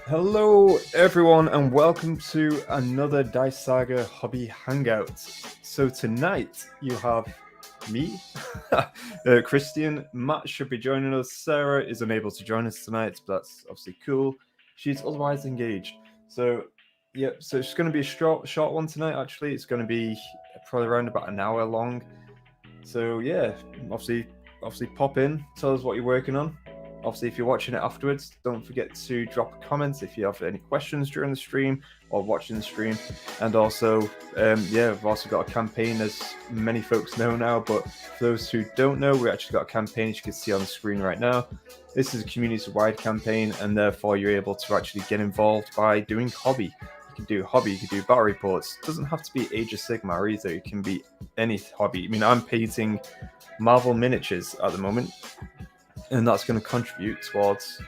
Hello, everyone, and welcome to another Dice Saga Hobby Hangout. So tonight you have me, Christian. Matt should be joining us. Sarah is unable to join us tonight, but that's obviously cool. She's otherwise engaged. So, yep. So it's going to be a short one tonight. Actually, it's going to be probably around about an hour long. So yeah, obviously pop in, tell us what you're working on. Obviously, if you're watching it afterwards, don't forget to drop a comment if you have any questions during the stream or watching the stream. And also, we've also got a campaign, as many folks know now, but for those who don't know, we actually got a campaign, as you can see on the screen right now. This is a community-wide campaign, and therefore you're able to actually get involved by doing hobby. You can do hobby, you can do battle reports. It doesn't have to be Age of Sigmar either. It can be any hobby. I mean, I'm painting Marvel miniatures at the moment, and that's going to contribute towards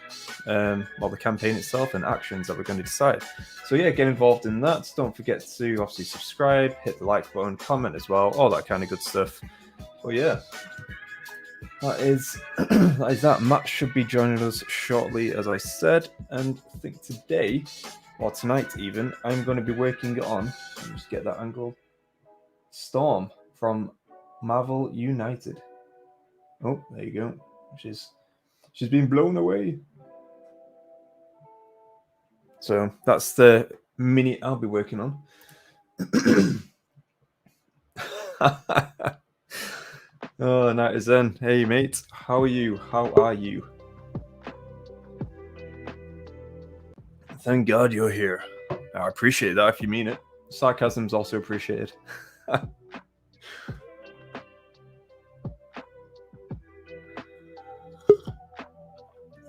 the campaign itself and actions that we're going to decide. So yeah, get involved in that. Don't forget to obviously subscribe, hit the like button, comment as well, all that kind of good stuff. So yeah, that is that. Matt should be joining us shortly, as I said, and I think today, or tonight even, I'm going to be working on, let me just get that angle, Storm from Marvel United. Oh, there you go. She's been blown away. So that's the mini I'll be working on. Oh, night is then. Hey, mate. How are you? Thank God you're here. I appreciate that if you mean it. Sarcasm's also appreciated.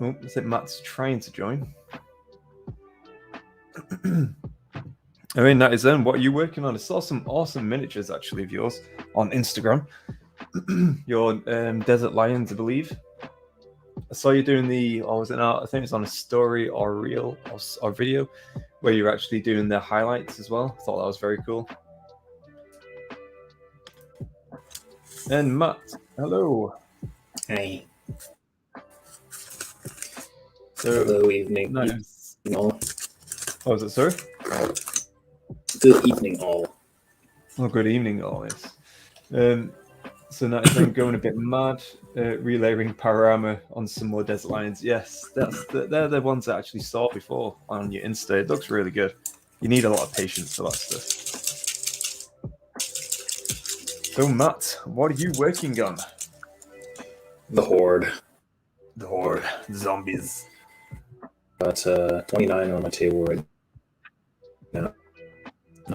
Oh, is it Matt's trying to join? I mean, that is then. What are you working on? I saw some awesome miniatures actually of yours on Instagram. Your Desert Lions, I believe. I saw you doing I think it's on a story or reel or video where you're actually doing the highlights as well. I thought that was very cool. And Matt, hello. Hey. So, hello, evening. Nice. All. Oh, was it, sir? Good evening, all. Oh, good evening, all. Yes. So now I'm going a bit mad, relayering power armor on some more Desert Lions. Yes, they're the ones I actually saw before on your Insta. It looks really good. You need a lot of patience for that stuff. So Matt, what are you working on? The Horde. The zombies. Got 29 on my table right now.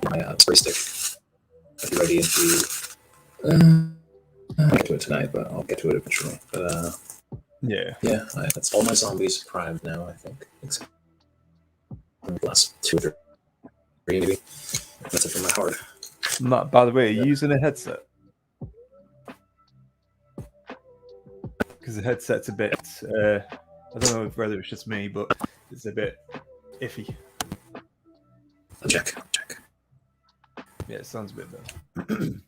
My spray stick. I'll be ready to. I'll get to it tonight, but I'll get to it eventually. But yeah, that's all my zombies primed now. I think it's the last 2 or 3, maybe. That's it for my Horde. Matt, by the way, are you using a headset? Because the headset's a bit. I don't know whether it's just me, but it's a bit iffy. I'll check. Yeah, it sounds a bit better.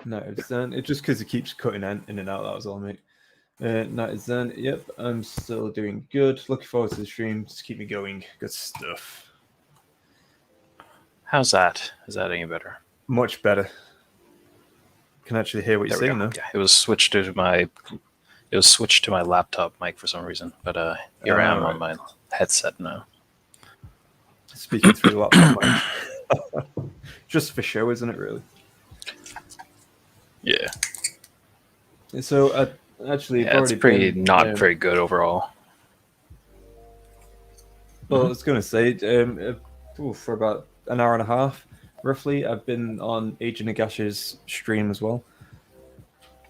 No, it's done. It's just because it keeps cutting in and out. That was all, mate. Night is done. Yep, I'm still doing good. Looking forward to the stream. Just keep me going. Good stuff. How's that? Is that any better? Much better. Can actually hear what you're saying now. Yeah, it was switched to my laptop mic for some reason, but here I am on my headset now. Speaking through the laptop mic. Just for show, isn't it? Really? Yeah. So actually, it's pretty not very good overall. Well, I was going to say, for about an hour and a half, roughly, I've been on Age of Nagash's stream as well.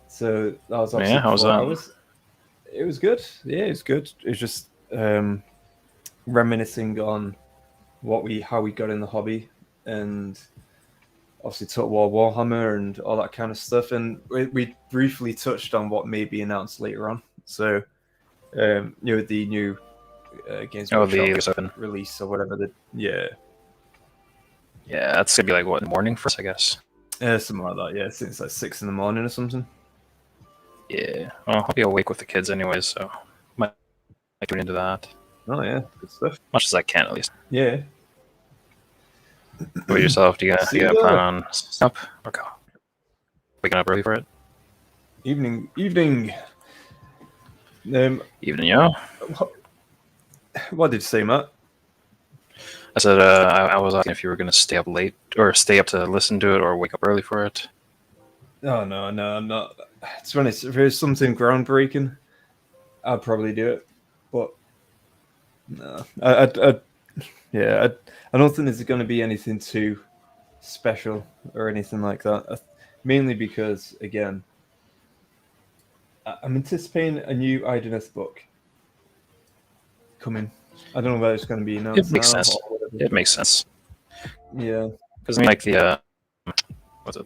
So that was obviously how was that? Hours. It was good. Yeah, it was good. It was just reminiscing on how we got in the hobby, and obviously talked Warhammer and all that kind of stuff. And we briefly touched on what may be announced later on. So, the new Games Workshop release or whatever. Yeah, that's gonna be like what, in the morning for us, I guess. Something like that. Yeah, I think it's like 6 a.m. or something. Yeah, well, I'll be awake with the kids anyways, so might like doing into that. Oh yeah, good stuff. Much as I can, at least. Yeah. What about yourself? Do you See got ya. plan on up or go? Waking up early for it? Evening. Evening, yo. What did you say, Matt? I said I was asking if you were going to stay up late or stay up to listen to it or wake up early for it. Oh no, I'm not. To be honest, if there's something groundbreaking, I'd probably do it. But no, I don't think there's going to be anything too special or anything like that. Mainly because, again, I'm anticipating a new Idoneth book coming. I don't know whether it's going to be announced. It makes now sense. or whatever. It makes sense. Yeah. Because I mean, like the what's it?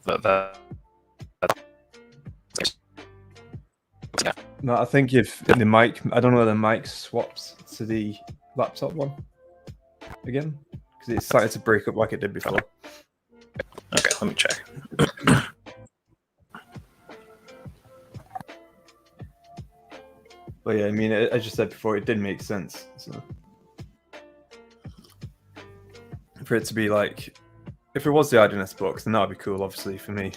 Yeah. No, I think if the mic, I don't know whether the mic swaps to the laptop one again because it started to break up like it did before. Okay, let me check. But yeah, I mean, as you said before, it did make sense. So for it to be like, if it was the Idoneth book, then that would be cool, obviously for me.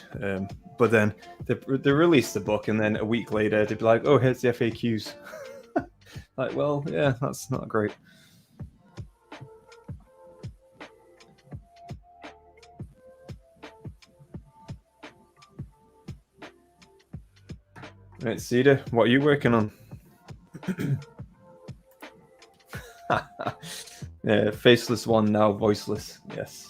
But then they released the book, and then a week later they'd be like, "Oh, here's the FAQs." Like, well, yeah, that's not great. Right, Cedar, what are you working on? Yeah, faceless one, now voiceless. Yes.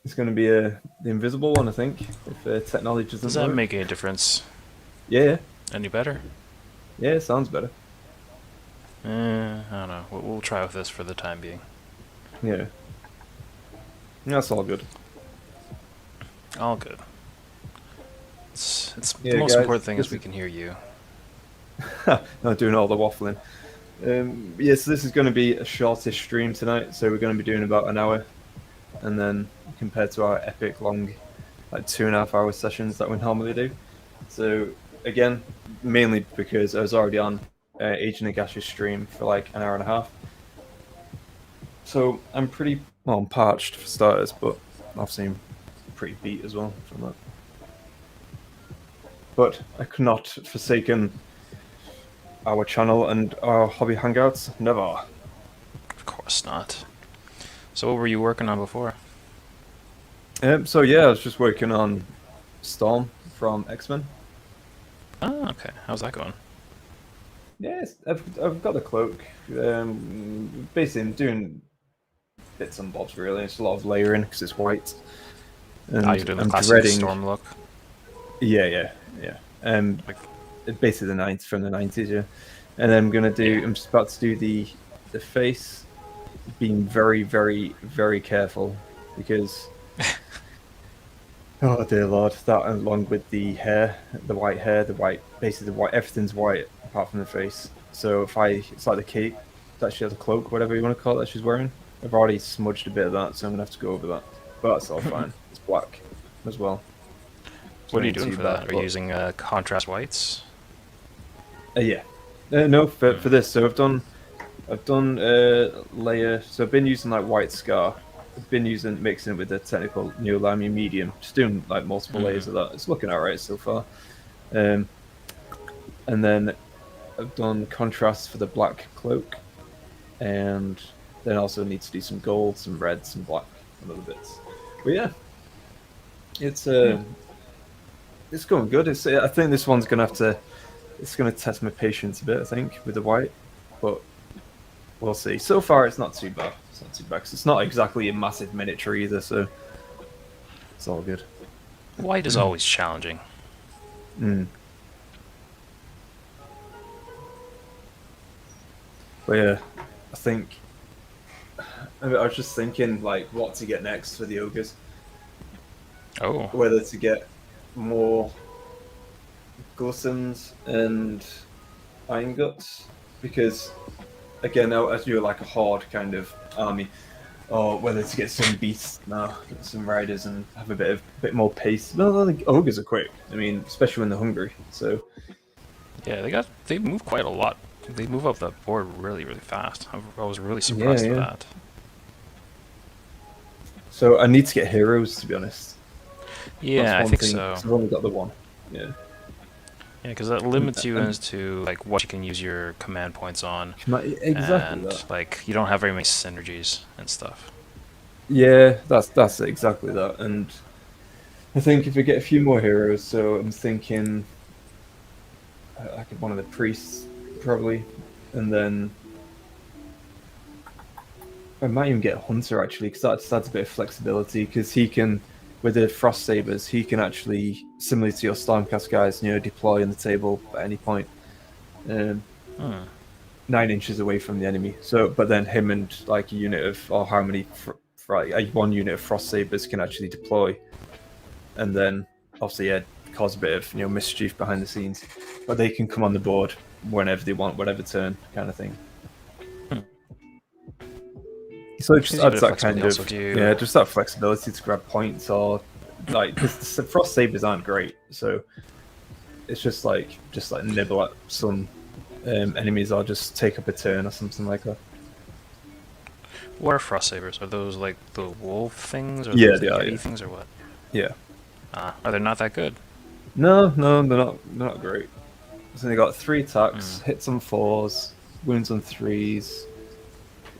It's going to be the invisible one, I think, if technology doesn't Does that work. make any difference? Yeah. Any better? Yeah, it sounds better. I don't know. We'll try with this for the time being. Yeah. That's all good. All good. It's Yeah, the most guys, important thing is this we can hear you. Not doing all the waffling. Yeah, so this is going to be a shortish stream tonight, so we're going to be doing about an hour, and then compared to our epic long, like 2.5 hour sessions that we normally do. So again, mainly because I was already on Agent Agash's stream for like an hour and a half. So I'm pretty, well, I'm parched for starters, but obviously I'm pretty beat as well from that. But I could not forsaken our channel and our hobby hangouts. Never. Of course not. So what were you working on before? So yeah, I was just working on Storm from X-Men. Oh, okay. How's that going? Yes, I've got the cloak. Basically, I'm doing bits and bobs really. It's a lot of layering because it's white. And You're doing the I'm classic dreading. Storm look. Yeah. Basically the 90s from the 90s, yeah. And then I'm gonna do. I'm just about to do the face. Being very, very, very careful because. Oh dear lord! That along with the hair, the white hair, basically the white, everything's white apart from the face. So it's like the cape that she has, a cloak, whatever you want to call it, that she's wearing. I've already smudged a bit of that, so I'm gonna have to go over that. But that's all fine. It's black as well. What are you doing for that? Are you using contrast whites? Yeah. No, for this. So I've done layer. So I've been using like white scar. I've been mixing it with the technical neolamine medium, just doing like multiple layers of that. It's looking alright so far. And then I've done contrast for the black cloak, and then also need to do some gold, some red, some black, and other bits. But yeah, it's going good. I think this one's gonna it's gonna test my patience a bit. I think with the white, but we'll see. So far, it's not too bad. It's not too bad 'cause it's not exactly a massive miniature either, so it's all good. White is always challenging. But yeah, I think I was just thinking like what to get next for the ogres. Oh. Whether to get more glistens and iron guts, because again, as you're like a horde kind of army, or whether to get some beasts now, some riders, and have a bit more pace. Well, I think ogres are quick. I mean, especially when they're hungry. So Yeah, they move quite a lot. They move up the board really, really fast. I was really Yeah, surprised with yeah. that. So I need to get heroes, to be honest. That's Yeah, I one think thing. so. 'Cause I've only got the one. Yeah. Yeah, because that limits you And as to like what you can use your command points on, exactly and that. like you don't have very many synergies and stuff. Yeah, that's exactly that. And I think if we get a few more heroes, so I'm thinking I could one of the priests probably, and then I might even get a hunter actually, because that adds a bit of flexibility. Because he can, with the frost sabers, he can actually, similarly to your stormcast guys, deploy on the table at any point, um, Hmm. 9 inches away from the enemy. So, but then him and like a unit of, or how many, one unit of frost sabers can actually deploy, and then obviously cause a bit of mischief behind the scenes, but they can come on the board whenever they want, whatever turn, kind of thing. Hmm. So it Which just gives you a bit adds of that flexibility kind also of if you. just that flexibility to grab points, or like, because the frost sabers aren't great, so it's just like nibble at some enemies, or just take up a turn or something like that. What are frost sabers? Are those like the wolf things, or Yeah, those they the are. yeti Yeah, things, or what? yeah. Are they not that good? No, no, they're not. They're not great. So they got 3 attacks, Hmm. hits on 4s, wounds on 3s,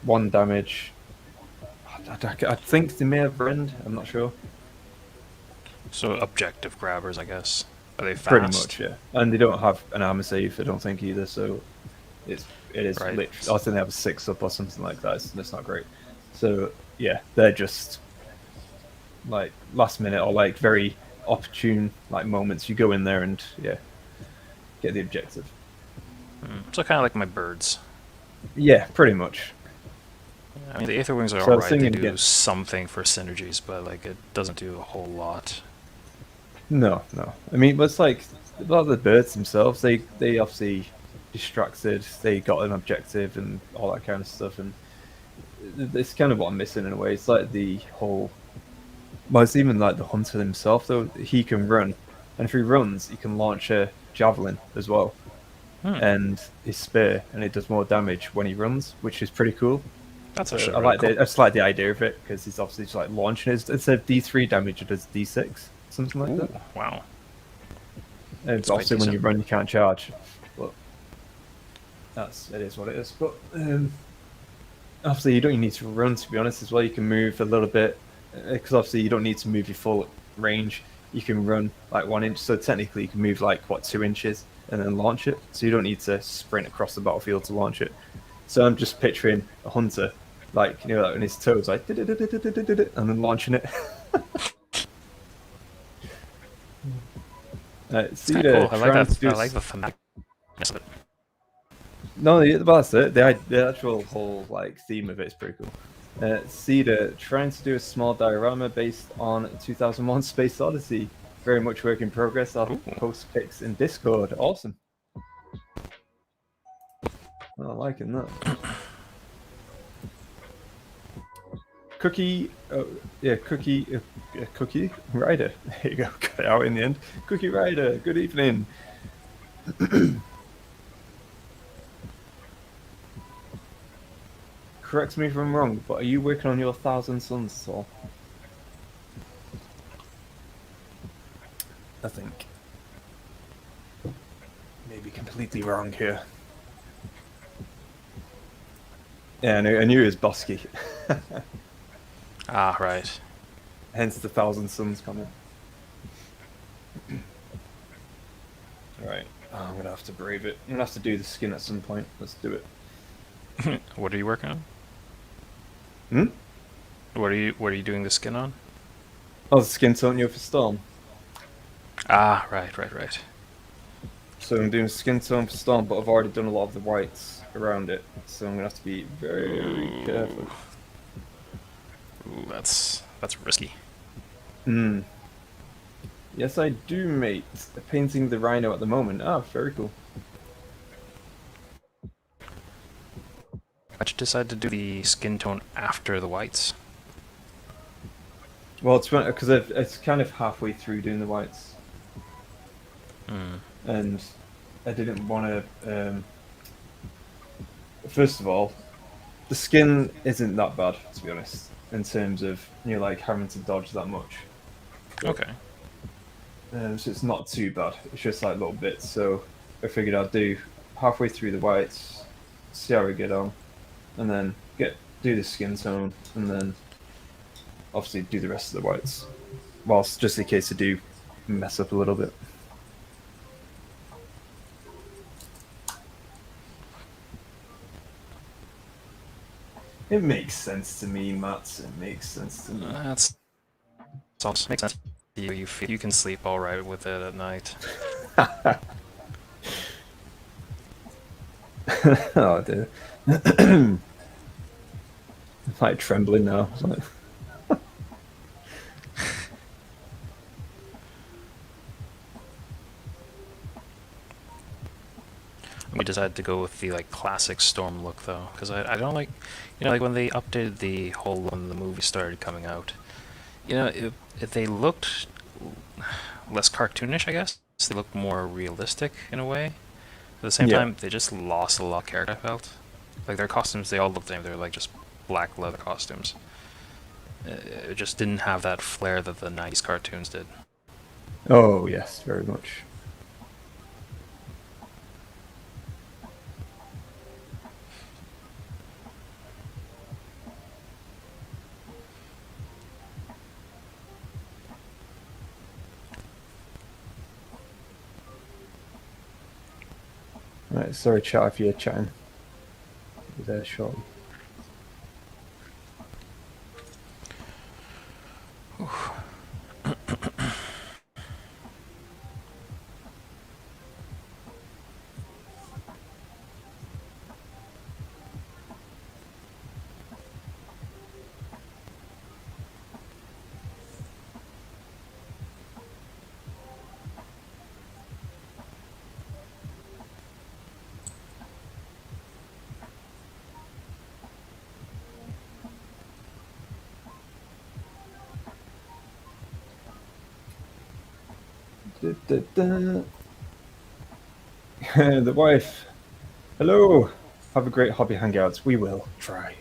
1 damage. I think they may have rend. I'm not sure. So objective grabbers, I guess. Are they Pretty fast? much, yeah. And they don't have an armor save, I don't think either. So it is Right. literally. I think they have a 6 up or something like that. That's not great. So yeah, they're just like last minute, or like very opportune like moments. You go in there and yeah, get the objective. So kind of like my birds. Yeah, pretty much. I mean, the Aether Wings are So I was alright. They thinking do again. something for synergies, but like it doesn't do a whole lot. No, no. I mean, but it's like a lot of the birds themselves. They obviously distracted. They got an objective and all that kind of stuff. And it's kind of what I'm missing in a way. It's like the whole. Well, it's even like the hunter himself. Though he can run, and if he runs, he can launch a javelin as well, Hmm. and his spear, and it does more damage when he runs, which is pretty cool. That's So actually I really like cool. the I just like the idea of it, because he's obviously just like launching it. Instead of D3 damage, it does D6, something like that. Ooh, wow. And It's quite obviously, when you decent. run, you can't charge. But it is what it is. But obviously, you don't need to run, to be honest, as well. You can move a little bit, because obviously you don't need to move your full range. You can run like 1 inch, so technically you can move like 2 inches and then launch it. So you don't need to sprint across the battlefield to launch it. So I'm just picturing a hunter, like like on his toes, like and then launching it. It's See kind of cool. the I like trying that. to do I like the thematicness of it. no, well, that's it. The actual whole like theme of it is pretty cool. Cedar trying to do a small diorama based on 2001: Space Odyssey. Very much work in progress. I'll Ooh. post pics in Discord. Awesome. I'm liking that. Cookie, yeah, Cookie Rider. There you go. Got it out in the end. Cookie Rider. Good evening. Correct me if I'm wrong, but are you working on your Thousand Suns at all? I think maybe completely wrong here. Yeah, I knew it was Bosky. Ah, right. Hence the Thousand Suns comment. Alright, I'm gonna have to brave it. I'm gonna have to do the skin at some point. Let's do it. What are you working on? Hmm? What are you doing the skin on? Oh, the skin tone you for Storm. Ah, right. So I'm doing skin tone for Storm, but I've already done a lot of the whites around it. So I'm gonna have to be very careful. Ooh, that's risky. Hmm. Yes, I do, mate. Painting the rhino at the moment. Ah, very cool. Why'd you decide to do the skin tone after the whites? Well, it's because it's kind of halfway through doing the whites, Hmm. and I didn't want to. First of all, the skin isn't that bad, to be honest, in terms of like having to dodge that much. Okay. So it's not too bad. It's just like little bits. So I figured I'd do halfway through the whites, see how we get on, and then do the skin tone, and then obviously do the rest of the whites. Whilst just in case I do mess up a little bit. It makes sense to me, Matt. It makes sense to me. That's also makes sense. You can sleep all right with it at night. Oh dear. I'm like trembling now. Like... We decided to go with the like classic Storm look though, because I don't like, like when they updated the whole when the movie started coming out, if they looked less cartoonish, I guess. They looked more realistic in a way. At the same time, they just lost a lot of character, I felt. Like their costumes, they all looked the same. They were like just black leather costumes. It just didn't have that flair that the 90s cartoons did. Oh yes, very much. Right, sorry chat if you're chatting. Be there shortly. The wife. Hello. Have a great hobby hangout. We will try.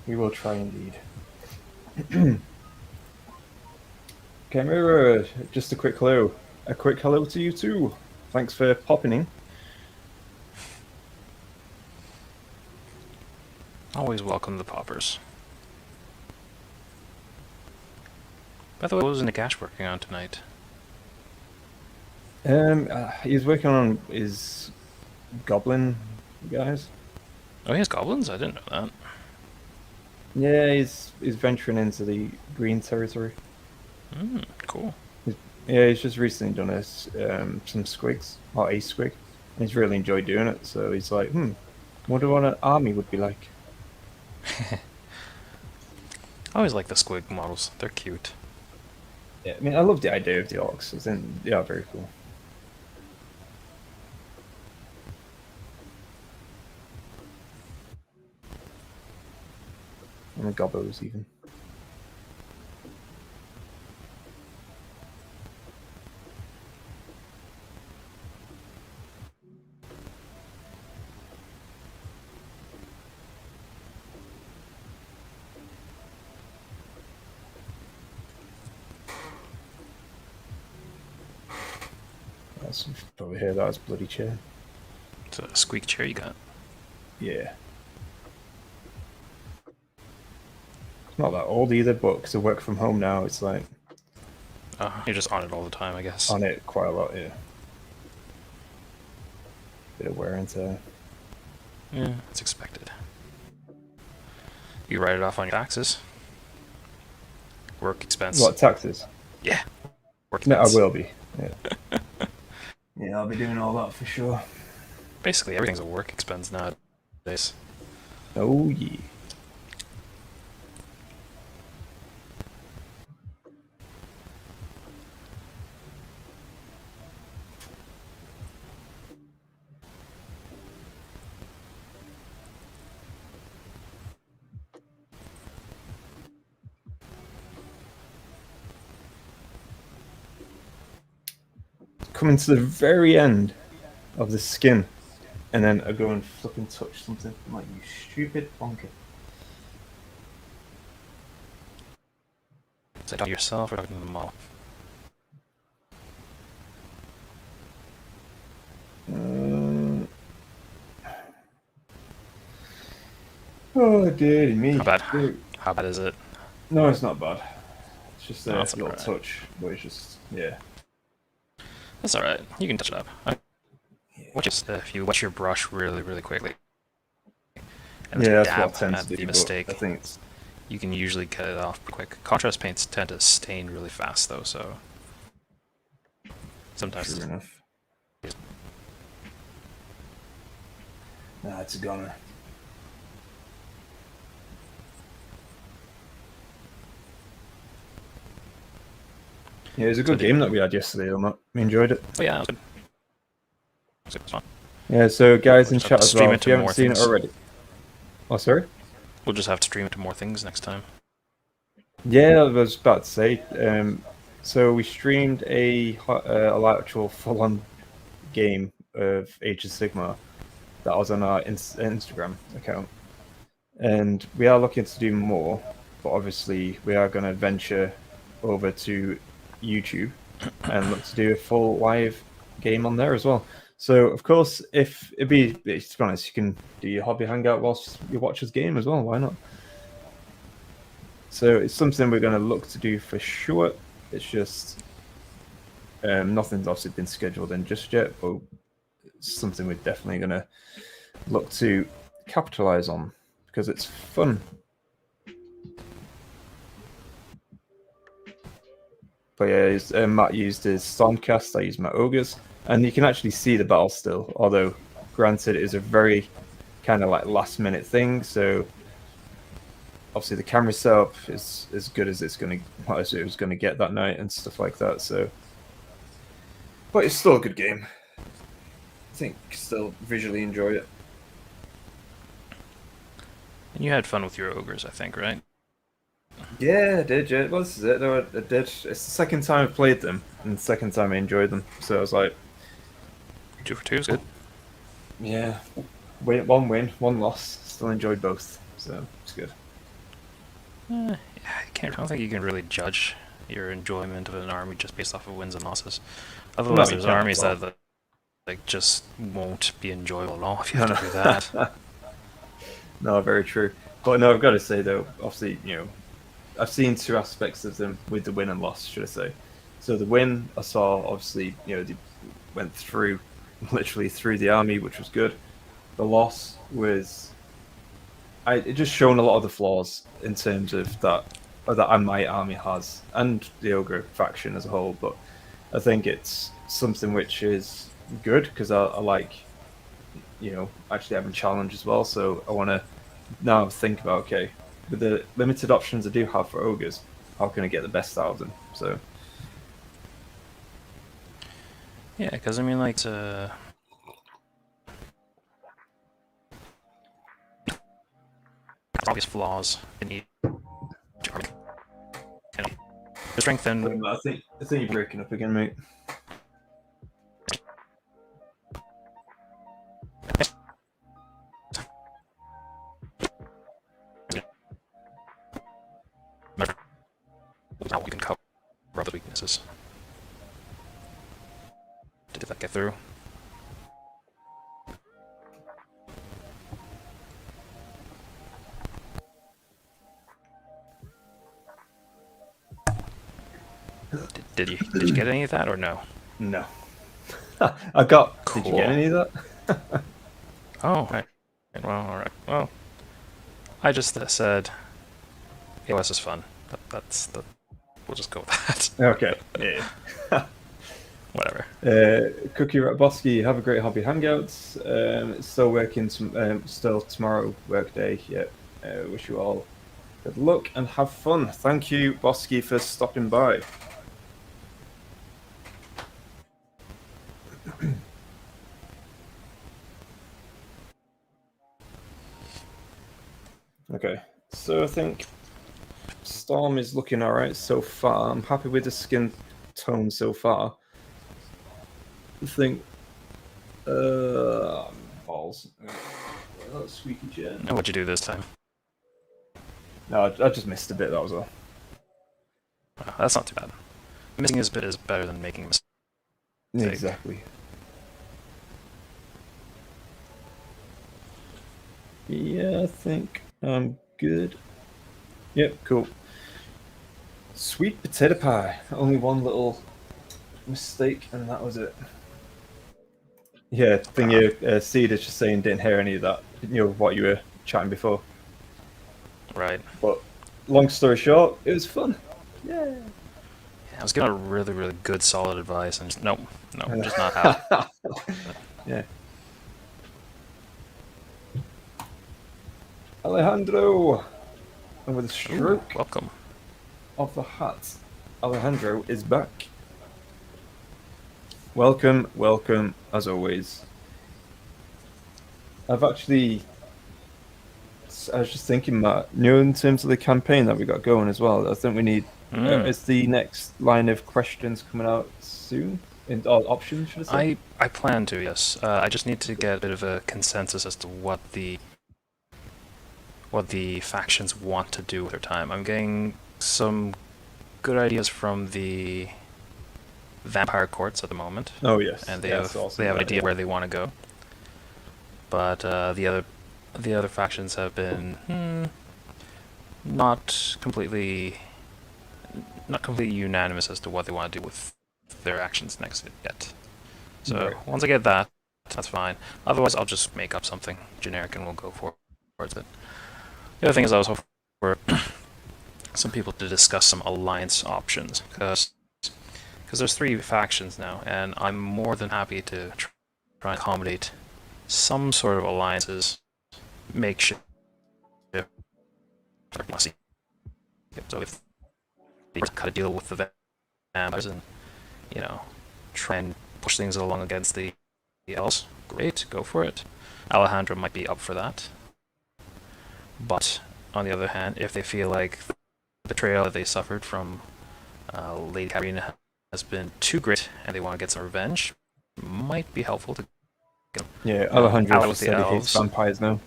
We will try indeed. Camera, just a quick hello. A quick hello to you too. Thanks for popping in. Always welcome the poppers. By the way, what was Nagash working on tonight? He's working on his goblin guys. Oh, he has goblins? I didn't know that. Yeah, he's venturing into the green territory. Cool. He's just recently done some squigs, or a squig. He's really enjoyed doing it, so he's like, wonder what an army would be like. I always like the squig models. They're cute. Yeah, I mean, I love the idea of the orcs. I think they are very cool. And the gobbos, even. You should probably hear that as bloody chair. It's a squeak chair you got. Yeah. It's not that old either, but because I work from home now, it's like... You're just on it all the time, I guess. On it quite a lot, yeah. Bit of wear and tear. Yeah, it's expected. You write it off on your taxes. Work expense. What, taxes? Yeah. Work No, I expense. will be. Yeah. Yeah, I'll be doing all that for sure. Basically, everything's a work expense nowadays. Oh, yeah. Coming to the very end. of the skin, and then I go and flipping touch something. I'm like, you stupid bonker. Is it talking to yourself or talking to the model? Oh, dear me. How bad? How bad is it? No, it's not bad. It's just No, a it's little alright. touch, but it's just, yeah. That's alright. You can touch it up. If you wet your brush really, really quickly, and Yeah, just that's what I dab tend at to the do, but mistake, I think it's you can usually get it off quick. Contrast paints tend to stain really fast, though, so sometimes true enough. Nah, it's a goner. Yeah, it was a good game that we had yesterday, though, Matt. We enjoyed it. Oh yeah, it was good. It was fun. Yeah, so guys We'll in just have chat to as stream well, it if to you haven't more seen it things. already. Oh, sorry? We'll just have to stream it to more things next time. Yeah, I was about to say. So we streamed a actual full-on game of Age of Sigmar that was on our Instagram account, and we are looking to do more. But obviously, we are going to venture over to YouTube and look to do a full live game on there as well. So, of course, if it'd be, to be honest, you can do your hobby hangout whilst you watch this game as well. Why not? So it's something we're going to look to do for sure. It's just nothing's obviously been scheduled in just yet, but it's something we're definitely going to look to capitalize on because it's fun. But yeah, Matt used his Stormcast, I used my Ogres, and you can actually see the battle still, although granted it is a very kind of like last minute thing, so obviously the camera setup is as good as it's going to, as it was going to get that night and stuff like that, so. But it's still a good game. I think still visually enjoy it. And you had fun with your ogres, I think, right? Yeah, I did. Yeah, well, this is it. Though I did. It's the second time I played them, and the second time I enjoyed them. So I was like, 2 for 2 is good. yeah, win, one loss. Still enjoyed both, so it's good. I don't think you can really judge your enjoyment of an army just based off of wins and losses. Otherwise, No, there's you can't, armies well. that like just won't be enjoyable at all if you have to do that. No, very true. But no, I've got to say though, obviously, I've seen two aspects of them with the win and loss, should I say? So the win, I saw obviously, they went through, literally through the army, which was good. The loss was, it just shown a lot of the flaws in terms of that my army has, and the ogre faction as a whole. But I think it's something which is good because I like, actually having challenge as well. So I want to now think about, okay, with the limited options I do have for ogres, how can I get the best out of them? So Yeah, because I mean, like, obvious flaws in each army. The strength and I think you're breaking up again, mate. how we can cover up the weaknesses. Did that get through? Did you get any of that or no? No. I got. Cool. Did you get any of that? Oh, right. Well, all right. Well, I just said AOS is fun. That's the. We'll just go with that. Okay. Yeah. Whatever. Cookie Ratbosky, have a great hobby hangouts. Still working. Still tomorrow workday. Yeah. Wish you all good luck and have fun. Thank you, Bosky, for stopping by. Okay, so I think Storm is looking alright so far. I'm happy with the skin tone so far. I think Balls. Oh, squeaky chair. And what'd you do this time? No, I just missed a bit, that was all. Oh, that's not too bad. Missing a bit is better than making a mistake. Exactly. Yeah, I think I'm good. Yep, cool. Sweet potato pie. Only one little mistake, and that was it. Yeah, thing Seed is just saying didn't hear any of that. What you were chatting before. Right. But long story short, it was fun. Yeah. I was given a really, really good, solid advice, and just, nope, just not happening. Yeah. Alejandro! And with a stroke Welcome. of the hat, Alejandro is back. Welcome, welcome, as always. I was just thinking, Matt, in terms of the campaign that we got going as well, I think we need, is the next line of questions coming out soon? Options, should I say? I plan to, yes. I just need to get a bit of a consensus as to what the factions want to do with their time. I'm getting some good ideas from the vampire courts at the moment. Oh yes, and they have an idea where they want to go. But the other factions have been not completely unanimous as to what they want to do with their actions next yet. So once I get that, that's fine. Otherwise, I'll just make up something generic and we'll go towards it. The other thing is I was hoping for some people to discuss some alliance options, because there's 3 factions now, and I'm more than happy to try and accommodate some sort of alliances, makeshift. So if they cut a deal with the vampires and, try and push things along against the elves, great, go for it. Alejandro might be up for that. But, on the other hand, if they feel like the betrayal that they suffered from Lady Katarina has been too great and they want to get some revenge, might be helpful to Alejandro just said he hates vampires now.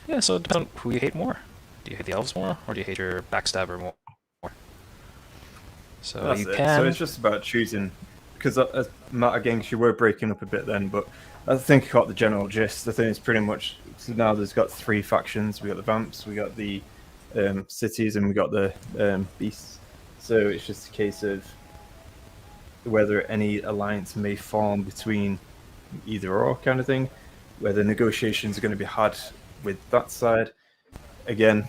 Yeah, so it depends on who you hate more. Do you hate the elves more, or do you hate your backstabber more? So That's you it. can. So it's just about choosing, because Matt, again, you were breaking up a bit then, but I think I got the general gist. I think it's pretty much, so now there's got 3 factions. We got the vamps, we got the cities, and we got the beasts. So it's just a case of whether any alliance may form between either or kind of thing, whether negotiations are going to be had with that side. Again,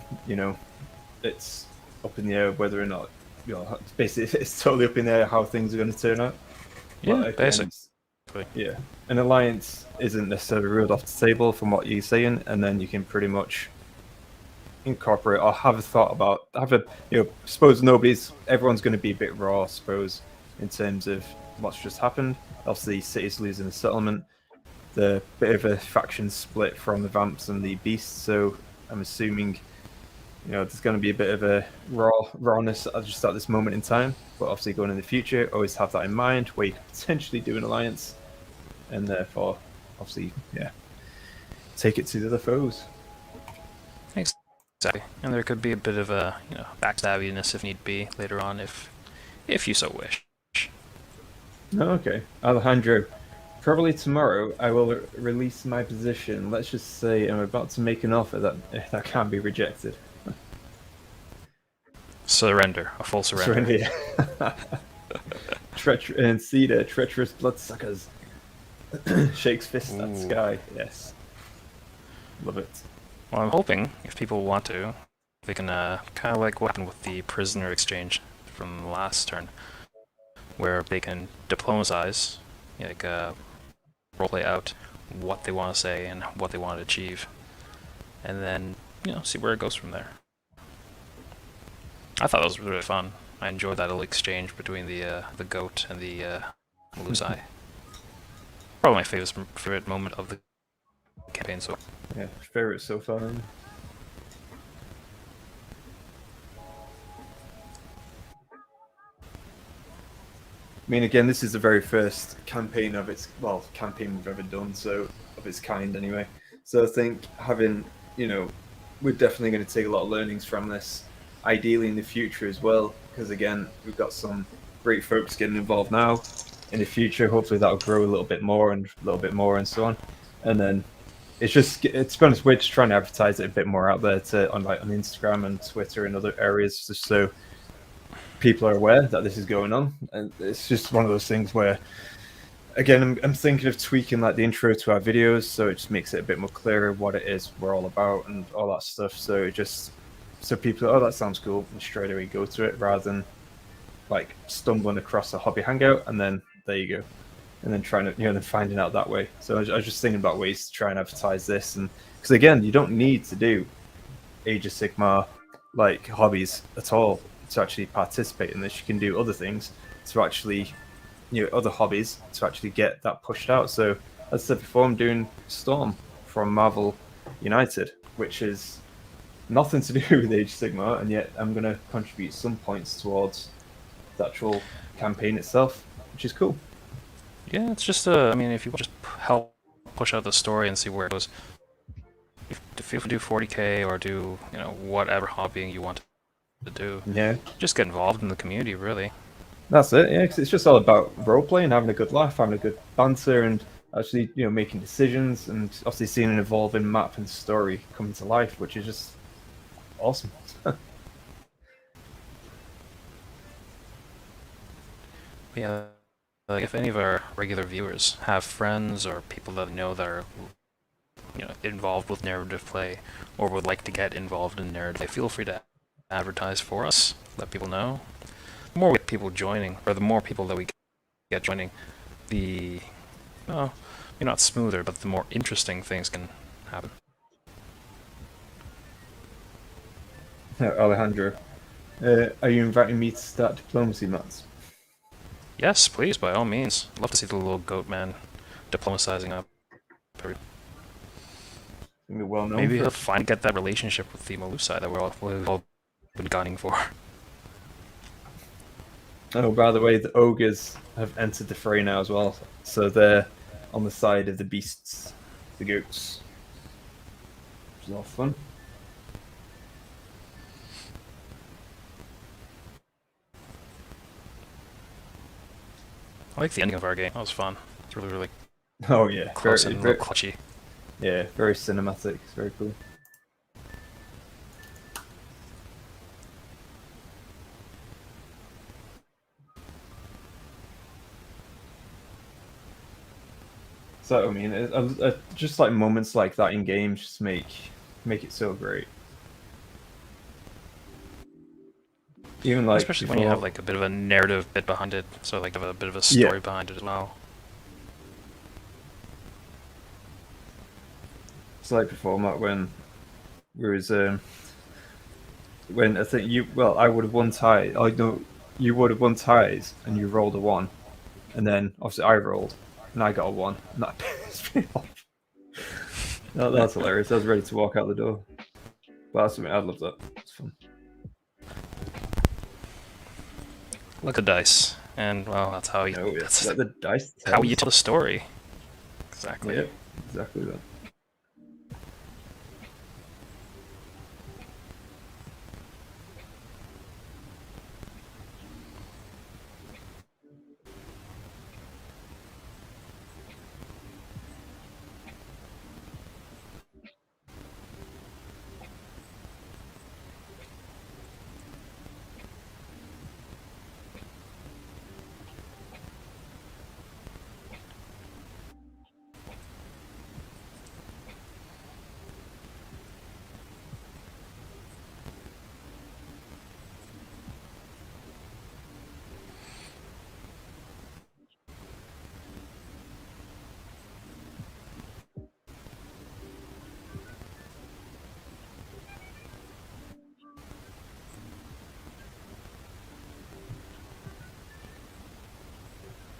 it's up in the air whether or not, basically it's totally up in the air how things are going to turn out. Yeah, basically. Yeah, an alliance isn't necessarily ruled off the table from what you're saying, and then you can pretty much incorporate or have a thought about, suppose everyone's going to be a bit raw, I suppose, in terms of what's just happened. Obviously, cities losing the settlement, the bit of a faction split from the vamps and the beasts, so I'm assuming there's going to be a bit of a rawness just at this moment in time, but obviously going in the future, always have that in mind where you could potentially do an alliance, and therefore, obviously, take it to the other foes. Exactly, and there could be a bit of a backstabbiness if need be later on, if you so wish. Okay, Alejandro. Probably tomorrow I will release my position. Let's just say I'm about to make an offer that can't be rejected. Surrender, a full surrender. And Cedar, treacherous bloodsuckers. Shakes fist at the sky. Yes, love it. Well, I'm hoping if people want to, they can kind of like what happened with the prisoner exchange from the last turn, where they can diplomatize, roleplay out what they want to say and what they want to achieve, and then see where it goes from there. I thought that was really fun. I enjoyed that little exchange between the goat and the Melusai. Probably my favorite moment of the campaign so far. Yeah, favorite so far. I mean, again, this is the very first campaign of its campaign we've ever done, so of its kind anyway. So I think having, we're definitely going to take a lot of learnings from this, ideally in the future as well, because again, we've got some great folks getting involved now. In the future, hopefully that'll grow a little bit more and a little bit more and so on. And then it's just, to be honest, we're just trying to advertise it a bit more out there on Instagram and Twitter and other areas, just so people are aware that this is going on. And it's just one of those things where, again, I'm thinking of tweaking like the intro to our videos, so it just makes it a bit more clearer what it is we're all about and all that stuff. So it just, so people, oh, that sounds cool, and straight away go to it rather than like stumbling across a hobby hangout and then there you go, and then trying to, then finding out that way. So I was just thinking about ways to try and advertise this, and because again, you don't need to do Age of Sigmar like hobbies at all to actually participate in this. You can do other things to actually, other hobbies to actually get that pushed out. So as I said before, I'm doing Storm from Marvel United, which is nothing to do with Age of Sigmar, and yet I'm going to contribute some points towards the actual campaign itself, which is cool. Yeah, it's just I mean, if you just help push out the story and see where it goes, if you do 40k or do whatever hobbying you want to do, just get involved in the community, really. That's it, yeah, because it's just all about role-playing, having a good laugh, having a good banter, and actually, making decisions, and obviously seeing an evolving map and story come to life, which is just awesome. Yeah, like if any of our regular viewers have friends or people that know that are involved with narrative play or would like to get involved in narrative, feel free to advertise for us, let people know. The more we get people joining, or the more people that we get joining, the not smoother, but the more interesting things can happen. Alejandro, are you inviting me to start diplomacy mats? Yes, please, by all means. I'd love to see the little goat man diplomatizing up. Well known. Maybe he'll finally get that relationship with the Melusai that we've all been gunning for. Oh, by the way, the ogres have entered the fray now as well, so they're on the side of the beasts, the goats, which is all fun. I like the ending of our game. That was fun. It's really, really oh yeah, close and real clutchy. Yeah, very cinematic. It's very cool. So I mean, just like moments like that in games just make it so great. Even like especially when you have like a bit of a narrative bit behind it, so like have a bit of a story behind it as well. It's like before, Matt, when there was when I think I would have won ties. I know you would have won ties, and you rolled a 1, and then obviously I rolled, and I got a 1, and that pissed me off. That's hilarious. I was ready to walk out the door. But that's something I love that. It's fun. Look at dice, and well, that's how you. That's the dice. How you tell a story. Exactly. Yeah, exactly that.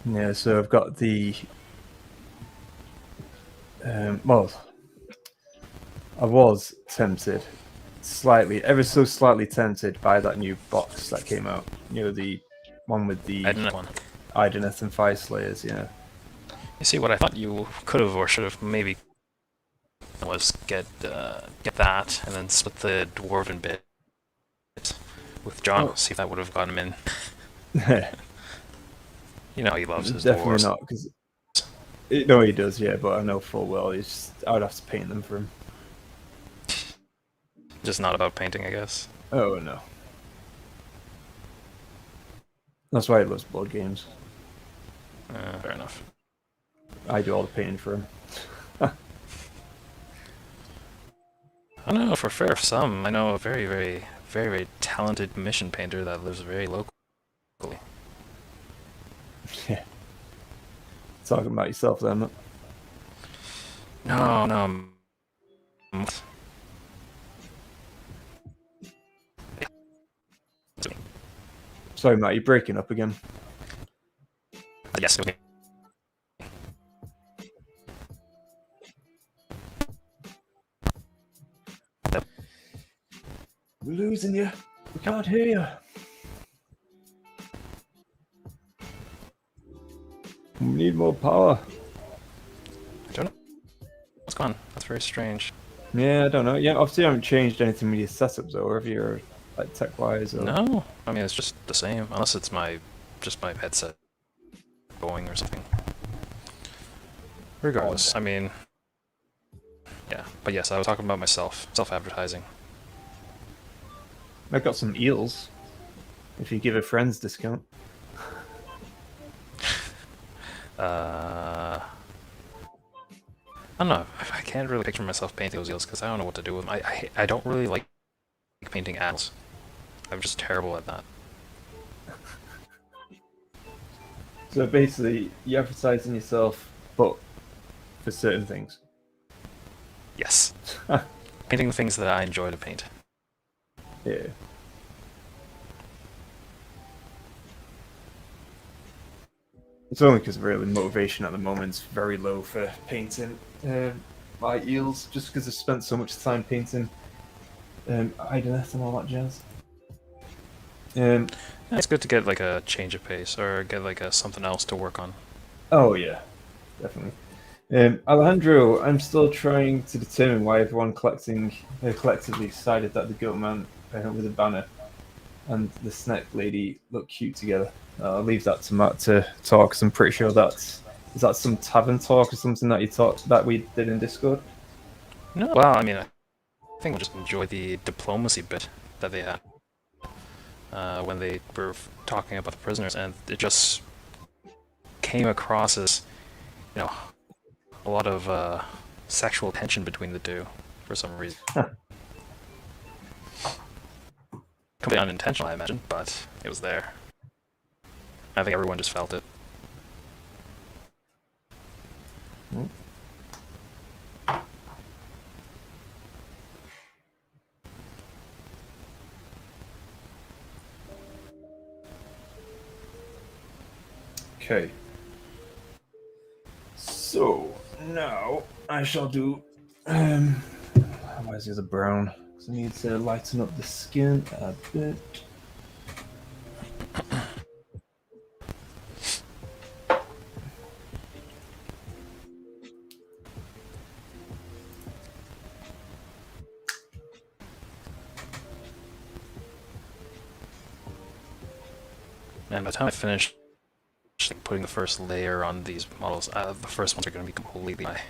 Yeah, so I've got the well, I was tempted, ever so slightly tempted by that new box that came out. The one with the I didn't have one. Idoneth and Fire Slayers, yeah. You see, what I thought you could have or should have maybe was get that and then split the dwarven bit with John. Oh. See if that would have gotten him in. Definitely You know he loves his dwarves. not, because no, he does, yeah. But I know full well I'd have to paint them for him. Just not about painting, I guess. Oh no, that's why he loves board games. Fair enough. I do all the painting for him. I don't know, for fair some. I know a very, very, very, very talented mission painter that lives very locally. Yeah. Talking about yourself then, mate. No. Sorry, Matt, you're breaking up again. Yes, okay. We're losing you. We can't hear you. We need more power. I don't know what's gone. That's very strange. Yeah, I don't know. Yeah, obviously you haven't changed anything with your setups, though, have you? Or, like, tech-wise? Or... No, I mean it's just the same, unless it's just my headset going or something. Regardless, I mean, yeah. But yes, I was talking about myself, self-advertising. I've got some eels. If you give a friend's discount. I don't know. I can't really picture myself painting those eels because I don't know what to do with them. I don't really like painting animals. I'm just terrible at that. So basically, you're advertising yourself, but for certain things. Yes. Painting the things that I enjoy to paint. Yeah. It's only because really motivation at the moment is very low for painting my eels, just because I've spent so much time painting Idoneth and all that jazz. It's good to get like a change of pace or get like something else to work on. Oh yeah, definitely. Alejandro, I'm still trying to determine why everyone collectively decided that the Goatman with a banner and the Snack Lady look cute together. I'll leave that to Matt to talk, because I'm pretty sure is that some tavern talk or something that we did in Discord? No, well, I mean, I think I just enjoyed the diplomacy bit that they had when they were talking about the prisoners, and it just came across as, you know, a lot of sexual tension between the two for some reason. Completely unintentional, I imagine, but it was there. I think everyone just felt it. Okay. So now I shall do. Why is the brown? Because I need to lighten up the skin a bit. And by the time I finish putting the first layer on these models, the first ones are going to be completely high.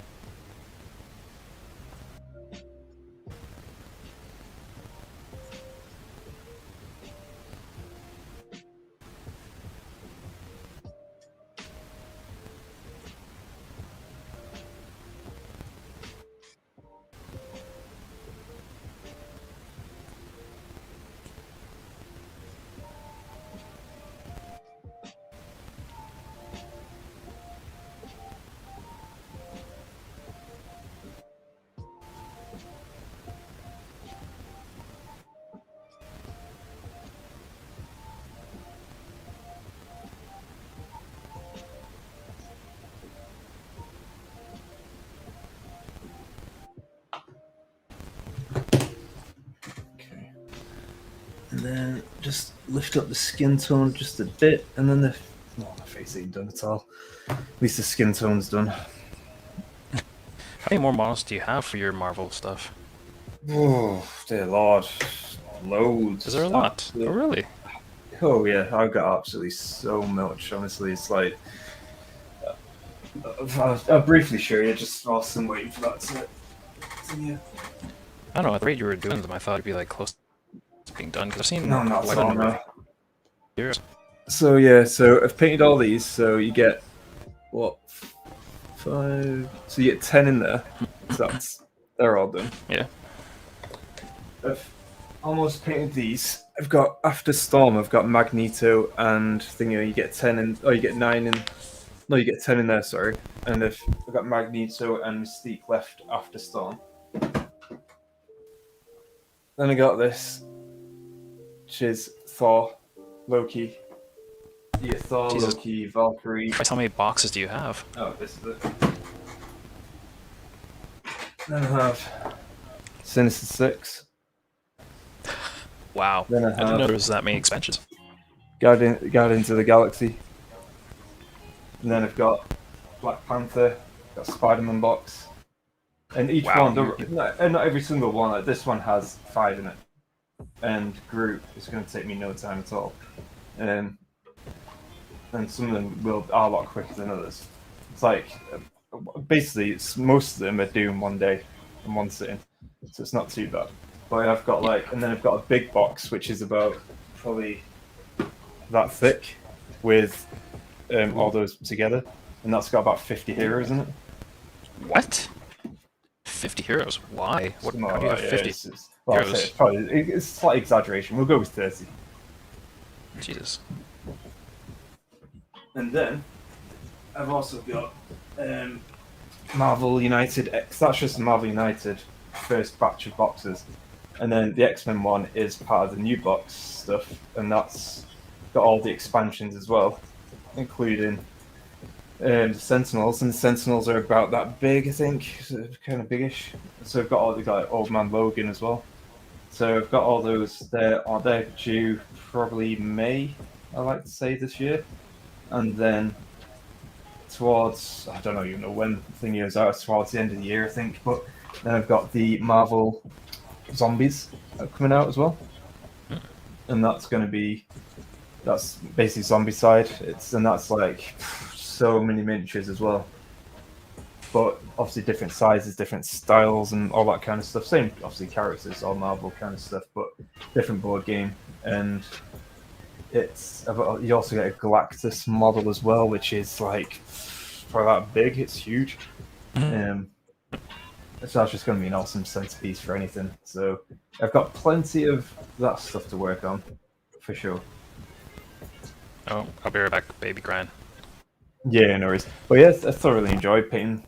And then just lift up the skin tone just a bit, and then the Oh, my face ain't done at all. At least the skin tone's done. How many more models do you have for your Marvel stuff? Oh, dear Lord. Loads. Is there a lot? Oh, really? Oh, yeah. I've got absolutely so much. Honestly, it's like... I'll briefly show you, just whilst I'm waiting for that to yeah. I don't know. At the rate you were doing them, I thought it'd be like close to being done. Because I've seen No, not quite at a all, number no. of years. So, yeah, so I've painted all these, so you get... What? 5... So you get 10 in there. So they're all done. Yeah. I've almost painted these. I've got After Storm, I've got Magneto and you get 10 in... Oh, you get 9 in... No, you get 10 in there, sorry. And I've got Magneto and Mystique left After Storm. Then I got this, which is Thor, Loki. You get Thor, Jesus. Loki, Valkyrie. Christ, how many boxes do you have? Oh, this is it. Then I have Sinister Six. Wow. Then I I didn't have know there was that many expansions. Guardians of the Galaxy. And then I've got Black Panther, got Spider-Man box. And each Wow. one, not every single one, like this one has 5 in it. And Groot is going to take me no time at all. And some of them are a lot quicker than others. It's like, basically, most of them are doing one day in one sitting. So it's not too bad. But I've got and then I've got a big box, which is about probably that thick with all those together. And that's got about 50 heroes in it. What? 50 heroes? Why? What, how do you have 50 heroes? It's a slight exaggeration. We'll go with 30. Jesus. And then I've also got Marvel United X. That's just Marvel United first batch of boxes. And then the X-Men one is part of the new box stuff. And that's got all the expansions as well, including the Sentinels. And the Sentinels are about that big, I think. So kind of biggish. So I've got got Old Man Logan as well. So I've got all those there. They're due probably May, I like to say, this year. And then towards, I don't even know when the thing is out, towards the end of the year, I think. But then I've got the Marvel Zombies coming out as well. And that's basically Zombie side. And that's like so many miniatures as well. But obviously different sizes, different styles, and all that kind of stuff. Same, obviously, characters, all Marvel kind of stuff, but different board game. And you also get a Galactus model as well, which is like for that big. It's huge. So that's just going to be an awesome centerpiece for anything. So I've got plenty of that stuff to work on, for sure. Oh, I'll be right back, baby crying. Yeah, no worries. But yeah, I thoroughly enjoyed painting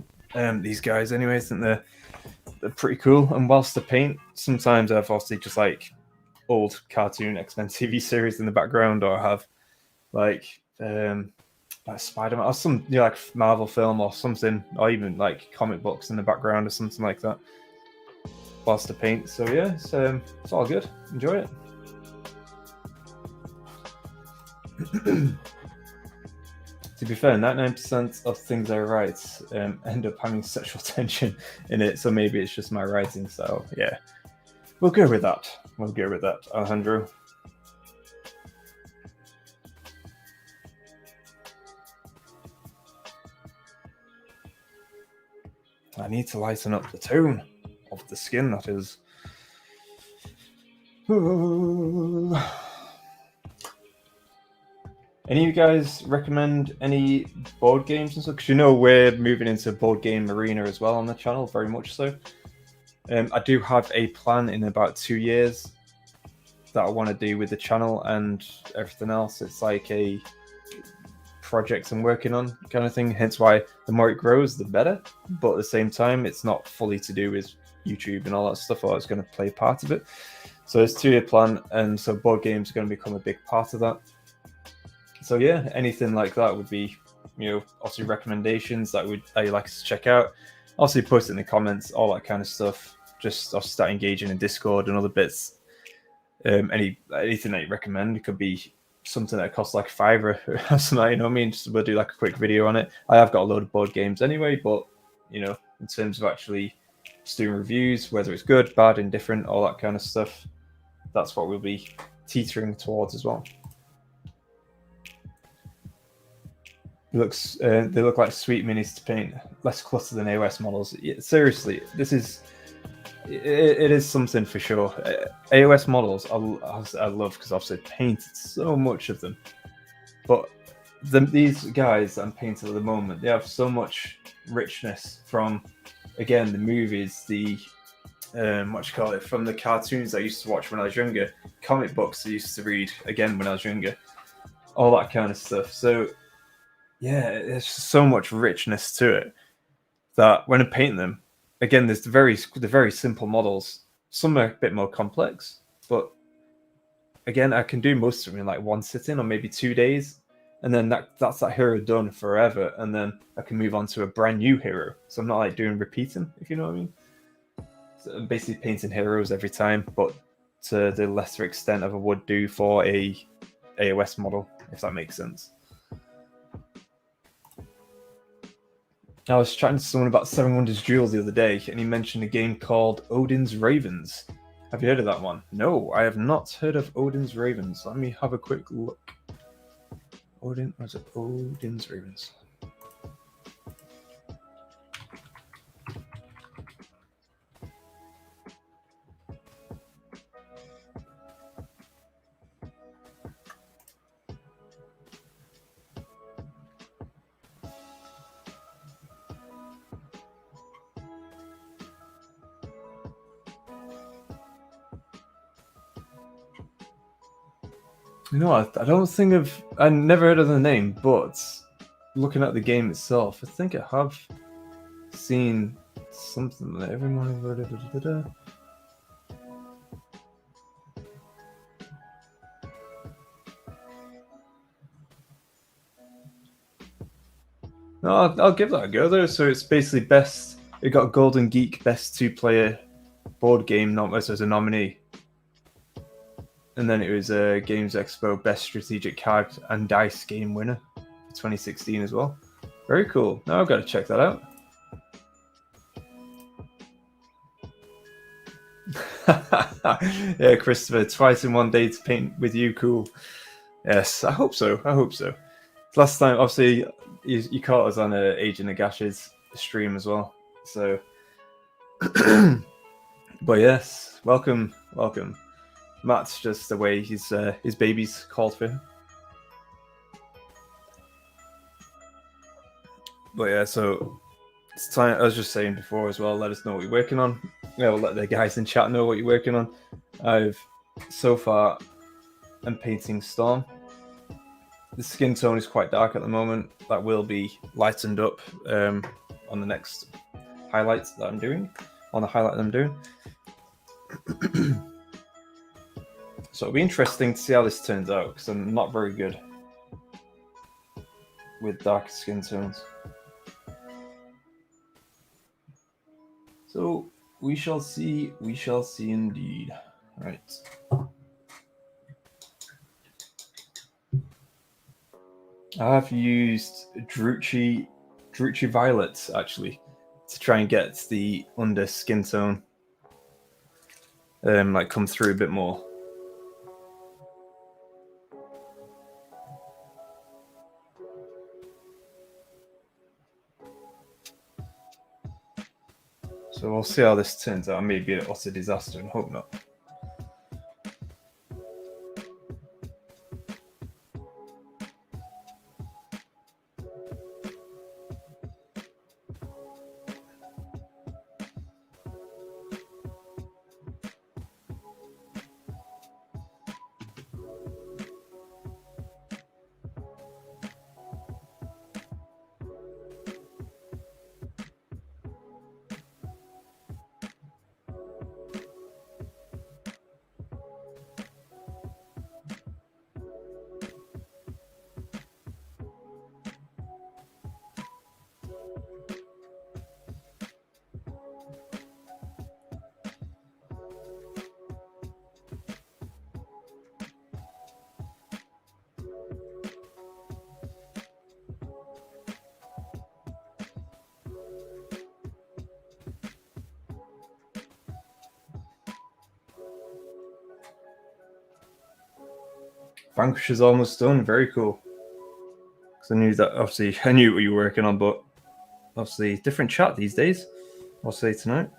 these guys anyway. I think they're pretty cool. And whilst I paint, sometimes I've obviously just like old cartoon X-Men TV series in the background, or I have like Spider-Man or some like Marvel film or something, or even like comic books in the background or something like that whilst I paint. So yeah, it's all good. Enjoy it. To be fair, 99% of things I write end up having sexual tension in it, so maybe it's just my writing style. Yeah, we'll go with that. Alejandro. I need to lighten up the tone of the skin, that is. Any of you guys recommend any board games and stuff? Because we're moving into board game arena as well on the channel, very much so. I do have a plan in about 2 years that I want to do with the channel and everything else. It's like a project I'm working on kind of thing, hence why the more it grows, the better. But at the same time, it's not fully to do with YouTube and all that stuff, or it's going to play part of it. So it's a 2-year plan, and so board games are going to become a big part of that. So yeah, anything like that would be, obviously recommendations that you'd like us to check out. Obviously post it in the comments, all that kind of stuff. Just start engaging in Discord and other bits. Anything that you recommend. It could be something that costs like $5 or something, you know what I mean? Just we'll do like a quick video on it. I have got a load of board games anyway, but you know, in terms of actually just doing reviews, whether it's good, bad, indifferent, all that kind of stuff, that's what we'll be teetering towards as well. They look like sweet minis to paint, less clutter than AOS models. Yeah, seriously, this is it is something for sure. AOS models I love because I've painted so much of them, but these guys that I'm painting at the moment, they have so much richness from, again, the movies, the from the cartoons I used to watch when I was younger, comic books I used to read again when I was younger, all that kind of stuff. So yeah, there's so much richness to it that when I paint them, again, there's the very simple models. Some are a bit more complex, but again, I can do most of them in like one sitting or maybe 2 days, and then that's that hero done forever, and then I can move on to a brand new hero. So I'm not like doing repeating, if you know what I mean. So I'm basically painting heroes every time, but to the lesser extent of I would do for a AOS model, if that makes sense. I was chatting to someone about Seven Wonders Duel the other day, and he mentioned a game called Odin's Ravens. Have you heard of that one? No, I have not heard of Odin's Ravens. Let me have a quick look. Odin's Ravens? You know what? I never heard of the name, but looking at the game itself, I think I have seen something like every morning. No, I'll give that a go though. So it's basically best. It got Golden Geek Best 2-Player Board Game as a nominee. And then it was a Games Expo Best Strategic Card and Dice Game winner for 2016 as well. Very cool. Now I've got to check that out. Yeah, Christopher, twice in one day to paint with you. Cool. Yes, I hope so. Last time, obviously, you caught us on Age of Nagash's stream as well. So, but yes, welcome. Matt's just away. His baby's called for him. But yeah, so it's time. I was just saying before as well. Let us know what you're working on. Yeah, we'll let the guys in chat know what you're working on. I'm painting Storm. The skin tone is quite dark at the moment. That will be lightened up on the next highlights that I'm doing. On the highlight that I'm doing. So it'll be interesting to see how this turns out, because I'm not very good with dark skin tones. So we shall see indeed. Right. I've used Druchii Violet actually to try and get the under skin tone like come through a bit more. So we'll see how this turns out. Maybe an utter disaster, and hope not. Vanquish is almost done. Very cool. Because I knew that, obviously, I knew what you were working on, but obviously, different chat these days. I'll say tonight.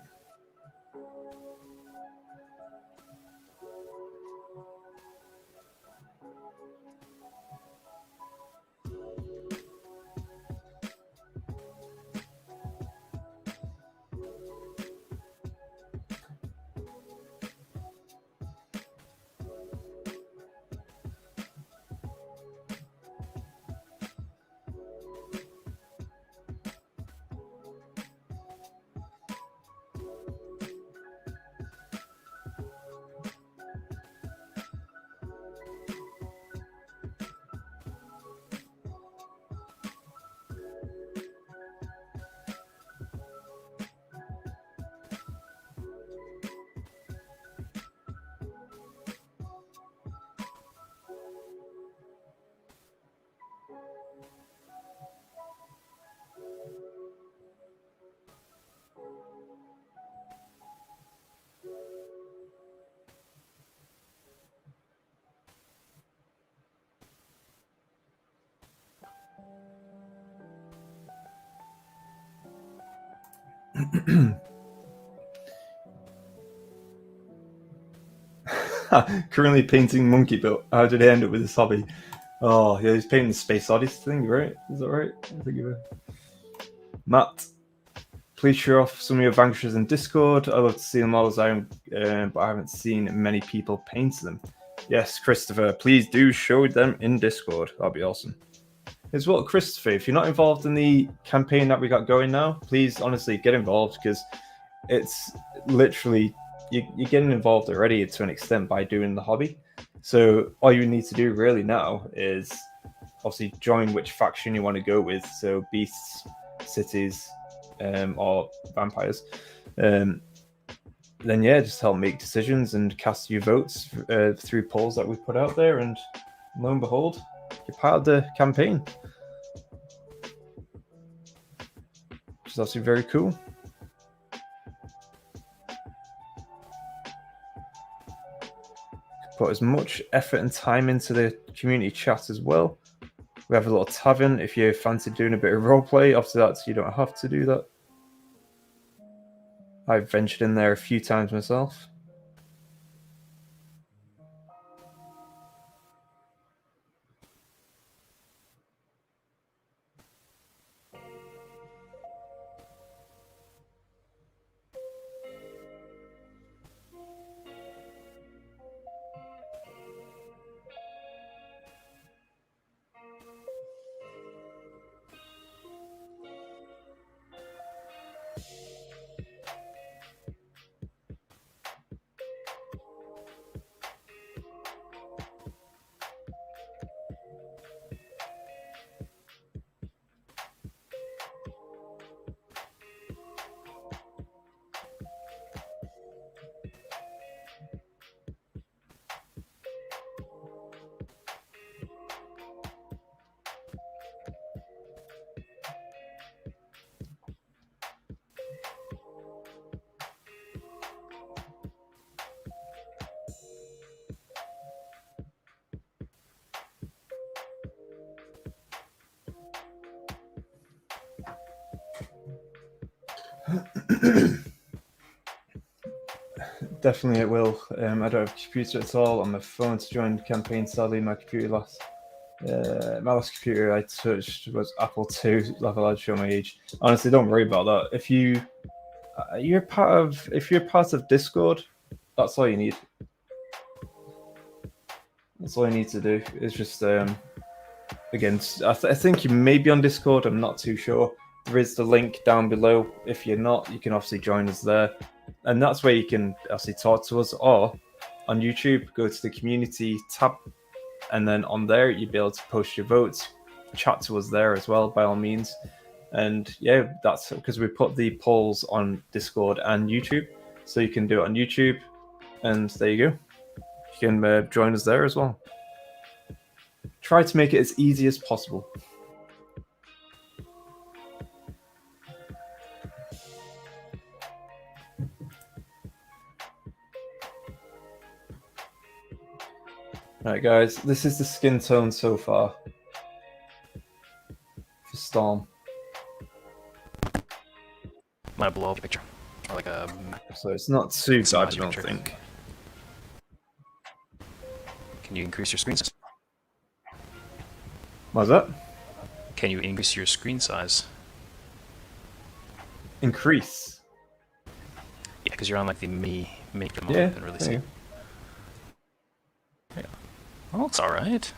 Currently painting Monkey Built. How did he end up with this hobby? Oh, yeah, he's painting the Space Odyssey thing, right? Is that right? I think of it. Matt, please show off some of your Vanquishers in Discord. I love to see them all as but I haven't seen many people paint them. Yes, Christopher, please do show them in Discord. That'd be awesome. As well, Christopher, if you're not involved in the campaign that we got going now, please honestly get involved, because it's literally you're getting involved already to an extent by doing the hobby. So all you need to do really now is obviously join which faction you want to go with. So beasts, cities, or vampires. Then yeah, just help make decisions and cast your votes through polls that we put out there, and lo and behold, you're part of the campaign, which is obviously very cool. Put as much effort and time into the community chat as well. We have a little tavern if you fancy doing a bit of roleplay. After that, you don't have to do that. I've ventured in there a few times myself. Definitely it will. I don't have a computer at all on my phone to join the campaign. Sadly, my last computer I touched was Apple II. Level, I'd show my age. Honestly, don't worry about that. If you're part of Discord, that's all you need. That's all you need to do. It's just again, I think you may be on Discord. I'm not too sure. There is the link down below. If you're not, you can obviously join us there, and that's where you can actually talk to us. Or on YouTube, go to the community tab, and then on there you'll be able to post your votes, chat to us there as well, by all means. And yeah, that's because we put the polls on Discord and YouTube, so you can do it on YouTube, and there you go. You can join us there as well. Try to make it as easy as possible. Right, guys, this is the skin tone so far for Storm. Might blow up the picture. Or like a So it's not too bad, I maximize your don't picture. think. Can you increase your screen size? What's that? Can you increase your screen size? Increase. Yeah, because you're on like the mini mode. Yeah, Didn't really there see. you Yeah. Well, it's all right.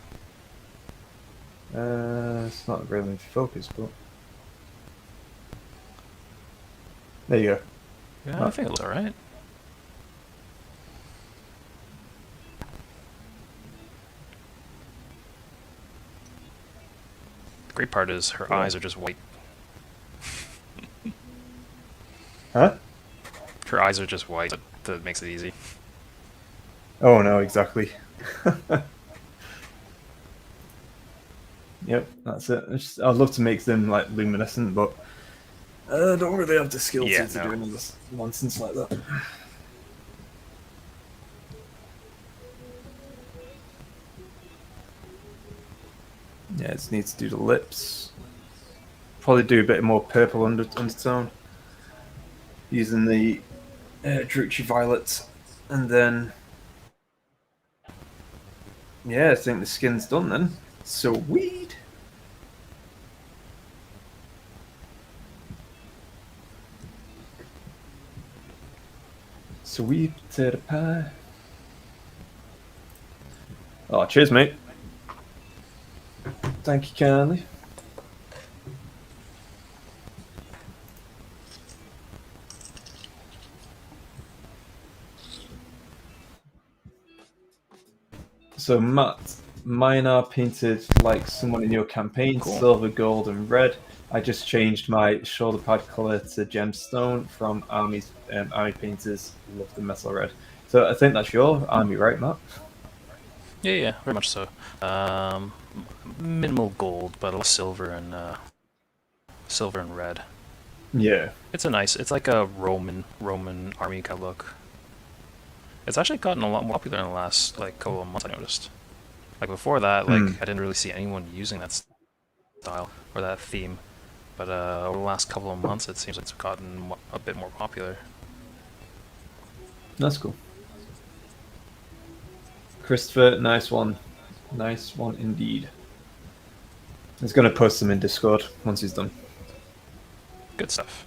It's not really focused, but there you go. Yeah, I think it looks all right. The great part is her eyes are just white. Huh? Her eyes are just white. That makes it easy. Oh no, exactly. Yep, that's it. I'd love to make them like luminescent, but I don't really have the skill Yeah, to no. do any of this nonsense like that. Yeah, it just needs to do the lips. Probably do a bit more purple undertone using the Druchii Violet, and then yeah, I think the skin's done then. Sweet. Sweet potato pie. Oh, cheers, mate. Thank you kindly. So, Matt, mine are painted like someone in your campaign, Cool. silver, gold, and red. I just changed my shoulder pad color to gemstone from army painters. Love the metal red. So I think that's your army, right, Matt? Yeah, very much so. Minimal gold, but a lot of silver and red. Yeah. It's like a Roman army kind of look. It's actually gotten a lot more popular in the last like couple of months. I noticed. Like before that, like I didn't really see anyone using that style or that theme, but over the last couple of months, it seems like it's gotten a bit more popular. That's cool. Christopher, nice one. Nice one indeed. He's going to post them in Discord once he's done. Good stuff.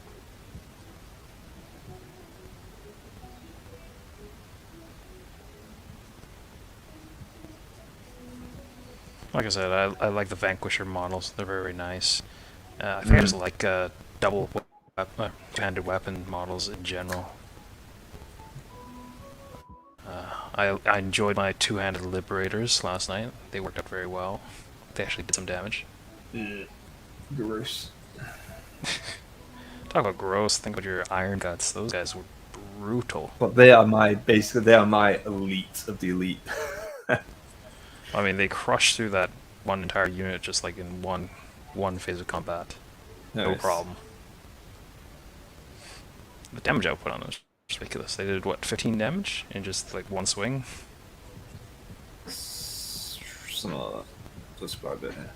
Like I said, I like the Vanquisher models. They're very nice. I think I just like double two-handed weapon models in general. I enjoyed my two-handed Liberators last night. They worked out very well. They actually did some damage. Gross. Talk about gross. Think about your Iron Guts. Those guys were brutal. But they are my elite of the elite. I mean, they crushed through that one entire unit just like in one phase of combat. No problem. The damage output on those was ridiculous. They did what, 15 damage in just like one swing? Something like that. That's quite a bit, yeah.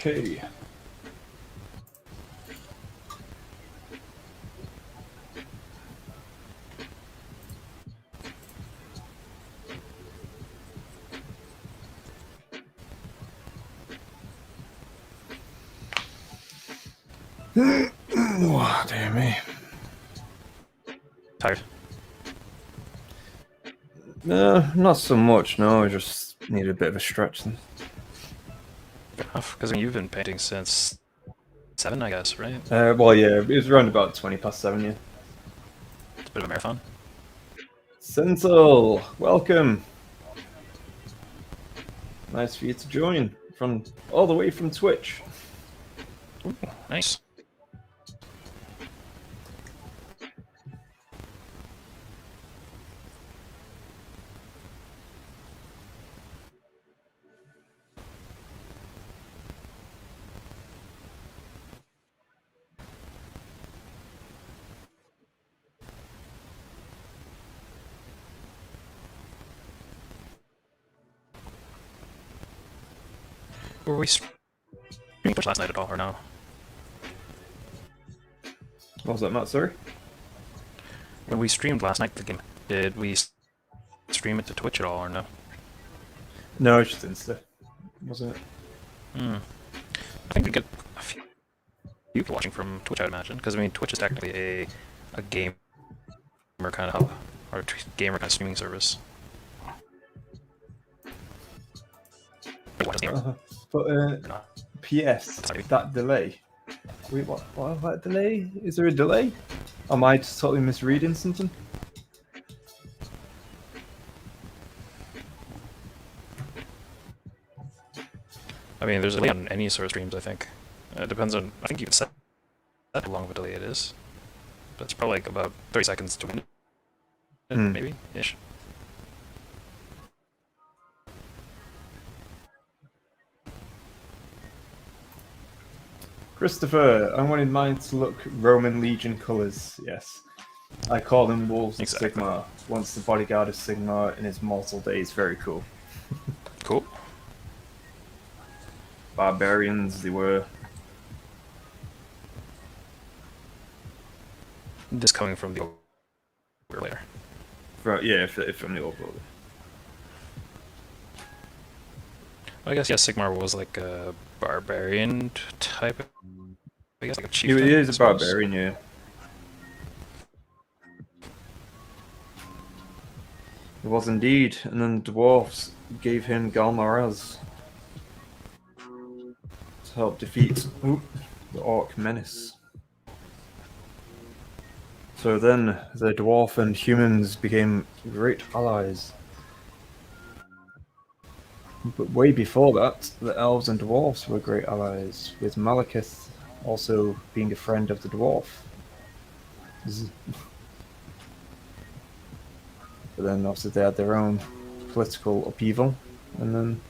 Okay. Oh, dear me. Tired. No, not so much. No, I just need a bit of a stretch then. Fair enough. Because I mean, you've been painting since 7, I guess, right? Well, yeah, it was around about 20 past 7, yeah. It's a bit of a marathon. Sentinel, welcome. Nice for you to join from all the way from Twitch. Ooh, nice. Were we streaming Twitch last night at all, or no? What was that, Matt? Sorry? When we streamed last night the game, did we stream it to Twitch at all, or no? No, it's just Insta, wasn't it? I think we get a few people watching from Twitch, I'd imagine, because I mean, Twitch is technically a gamer kind of hub, or a gamer kind of streaming service. But PS, that delay. Wait, what was that delay? Is there a delay? Am I just totally misreading something? I mean, there's a delay on any sort of streams, I think. It depends on, I think you can set how long of a delay it is. But it's probably like about 30 seconds to a minute, maybe, ish. Christopher, I wanted mine to look Roman Legion colours, yes. I call them Wolves of Sigmar. Once the bodyguard of Sigmar in his mortal days. Very cool. Cool. Barbarians, they were. This coming from the earlier. Yeah, if from the old world. I guess, yeah, Sigmar was like a barbarian type. I guess like a He chieftain. is a barbarian, yeah. It was indeed, and then the dwarfs gave him Galmaraz to help defeat the orc menace. So then the dwarf and humans became great allies. But way before that, the elves and dwarfs were great allies, with Malekith also being a friend of the dwarf. But then obviously they had their own political upheaval, and then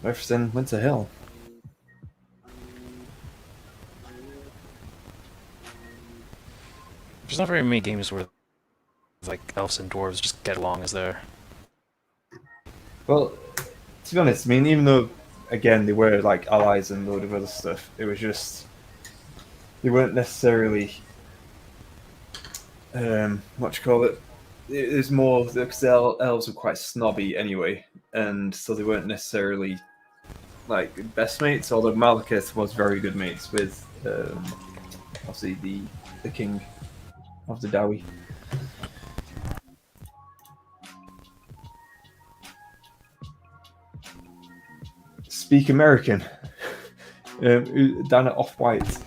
everything went to hell. There's not very many games where like elves and dwarves just get along as they're. Well, to be honest, I mean, even though, again, they were like allies and a load of other stuff, it was just they weren't necessarily what do you call it? It was more because the elves were quite snobby anyway, and so they weren't necessarily like best mates. Although Malekith was very good mates with obviously the king of the Dawi. Speak American. Down at Off-White.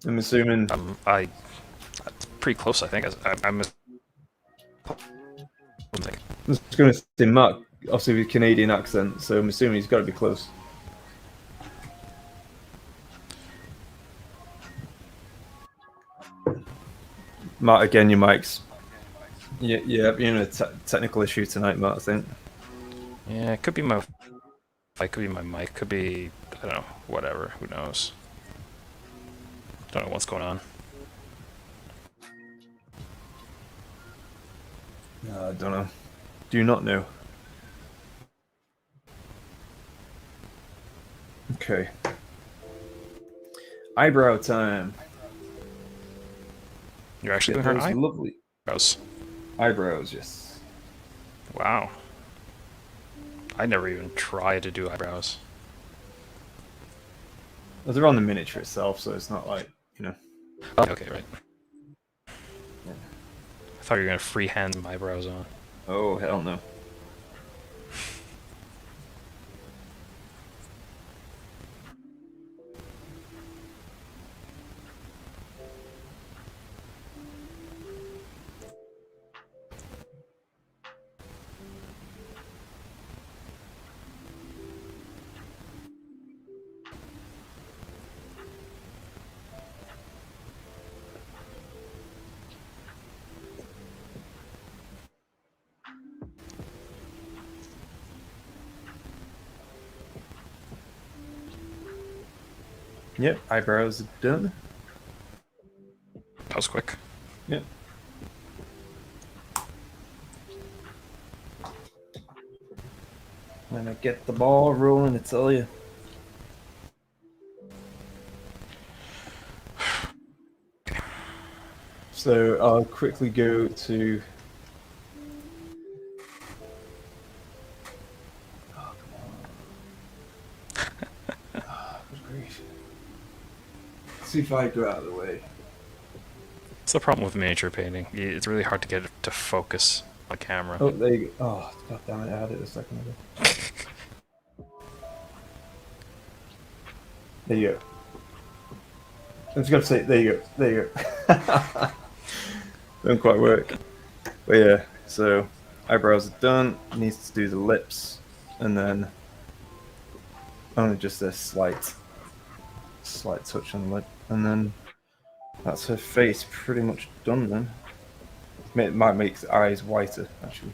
I'm assuming. That's pretty close, I think. I'm just going to say Mark, obviously with Canadian accent, so I'm assuming he's got to be close. Matt, again, your mic's. Yeah, you're in a technical issue tonight, Matt, I think. Yeah, it could be my. Could be my mic. Could be, I don't know. Whatever. Who knows? Don't know what's going on. I don't know. Do not know. Okay. Eyebrow time. You're actually doing her eyebrows? Lovely. Eyebrows. Eyebrows, yes. Wow. I never even tried to do eyebrows. Well, they're on the miniature itself, so it's not like, you know. Oh, okay, right. Yeah. I thought you were going to freehand my eyebrows on. Oh, hell no. Yep, eyebrows are done. That was quick. Yep. When I get the ball rolling, I tell you. So I'll quickly go to. Oh, come on. Good grief. See if I go out of the way. It's the problem with miniature painting. It's really hard to get it to focus on camera. Oh, there you go. Oh, god damn it, I had it a second ago. There you go. I was going to say, there you go. There you go. Don't quite work. But yeah, so eyebrows are done. Needs to do the lips. And then only just a slight touch on the lip. And then that's her face pretty much done then. It might make the eyes whiter, actually.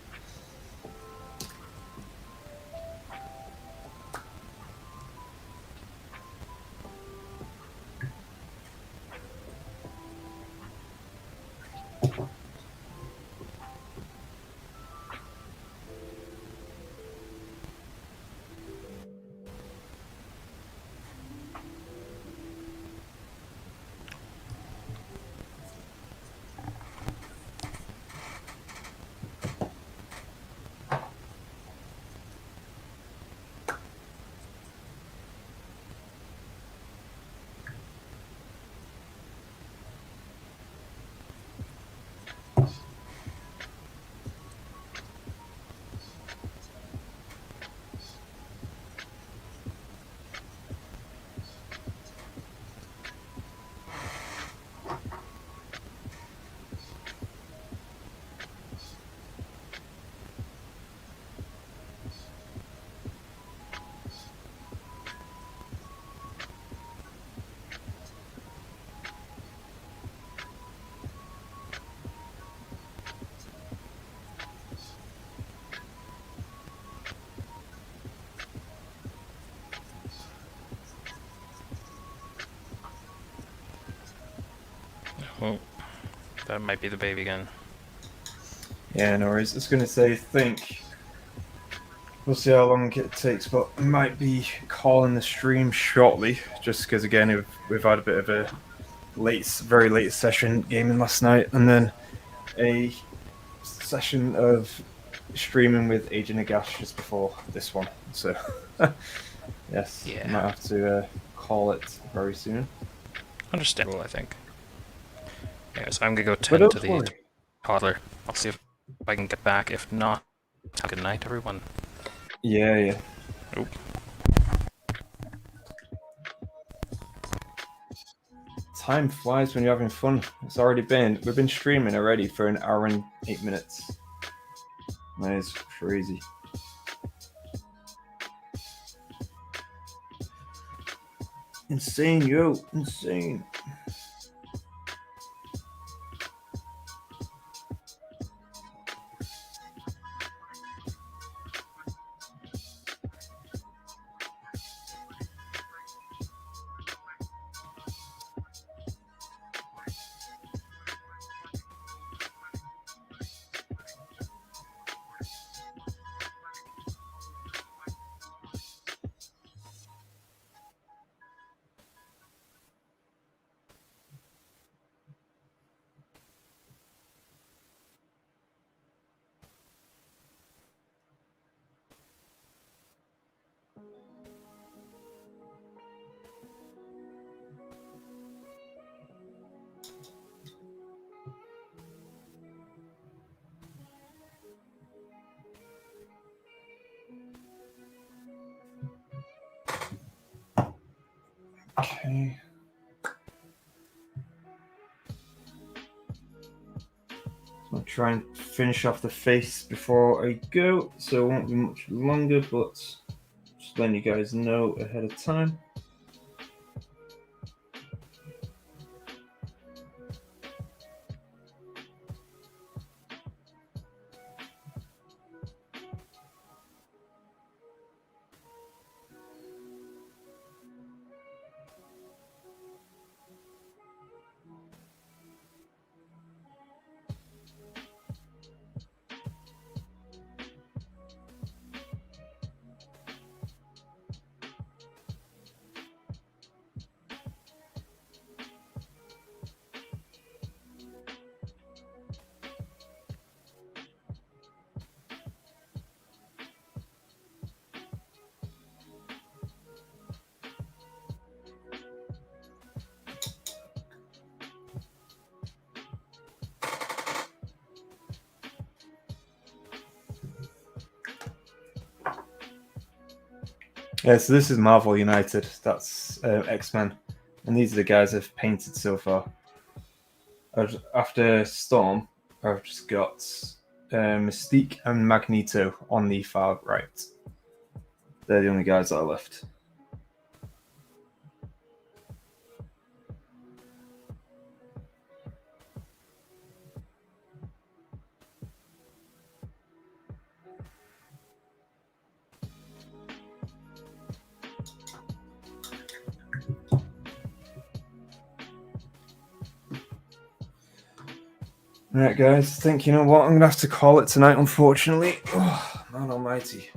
Oh, that might be the baby again. Yeah, no worries. I was going to say, think we'll see how long it takes, but I might be calling the stream shortly, just because again we've had a bit of a very late session gaming last night, and then a session of streaming with Agent Agash just before this one. So yes, Yeah. I might have to call it very soon. Understandable, I think. Anyways, I'm gonna go But tend don't to the worry. toddler. I'll see if I can get back. If not, good night, everyone. Yeah. Oop. Time flies when you're having fun. We've been streaming already for an hour and 8 minutes. That is crazy. Insane, yo, insane. Okay. I'll try and finish off the face before I go, so it won't be much longer, but just letting you guys know ahead of time. Yeah, so this is Marvel United. That's X-Men, and these are the guys I've painted so far. After Storm, I've just got Mystique and Magneto on the far right. They're the only guys that are left. Alright, guys, I think you know what? I'm going to have to call it tonight, unfortunately. Oh, man almighty.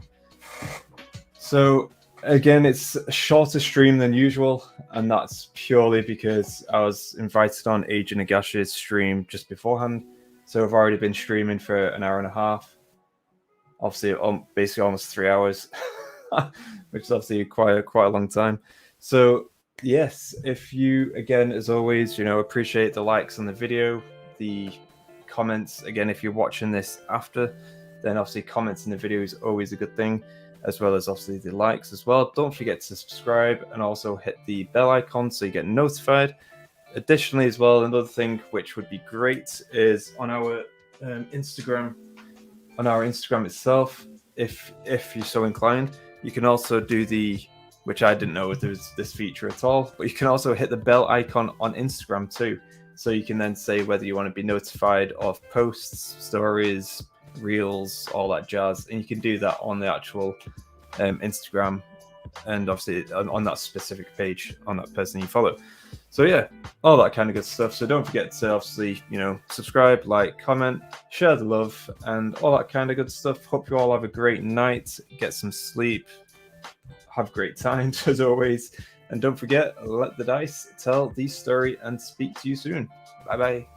So, again, it's a shorter stream than usual, and that's purely because I was invited on Age Nagash's stream just beforehand. So, I've already been streaming for an hour and a half. Obviously, basically almost 3 hours, which is obviously quite a long time. So, yes, if you, again, as always, appreciate the likes on the video, the comments. Again, if you're watching this after, then obviously comments in the video is always a good thing, as well as obviously the likes as well. Don't forget to subscribe and also hit the bell icon so you get notified. Additionally, as well, another thing which would be great is on our Instagram. On our Instagram itself, if you're so inclined, you can also do which I didn't know there was this feature at all, but you can also hit the bell icon on Instagram too. So you can then say whether you want to be notified of posts, stories, reels, all that jazz. And you can do that on the actual Instagram and obviously on that specific page, on that person you follow. So yeah, all that kind of good stuff. So don't forget to obviously, subscribe, like, comment, share the love, and all that kind of good stuff. Hope you all have a great night, get some sleep, have great times as always. And don't forget, let the dice tell the story and speak to you soon. Bye bye.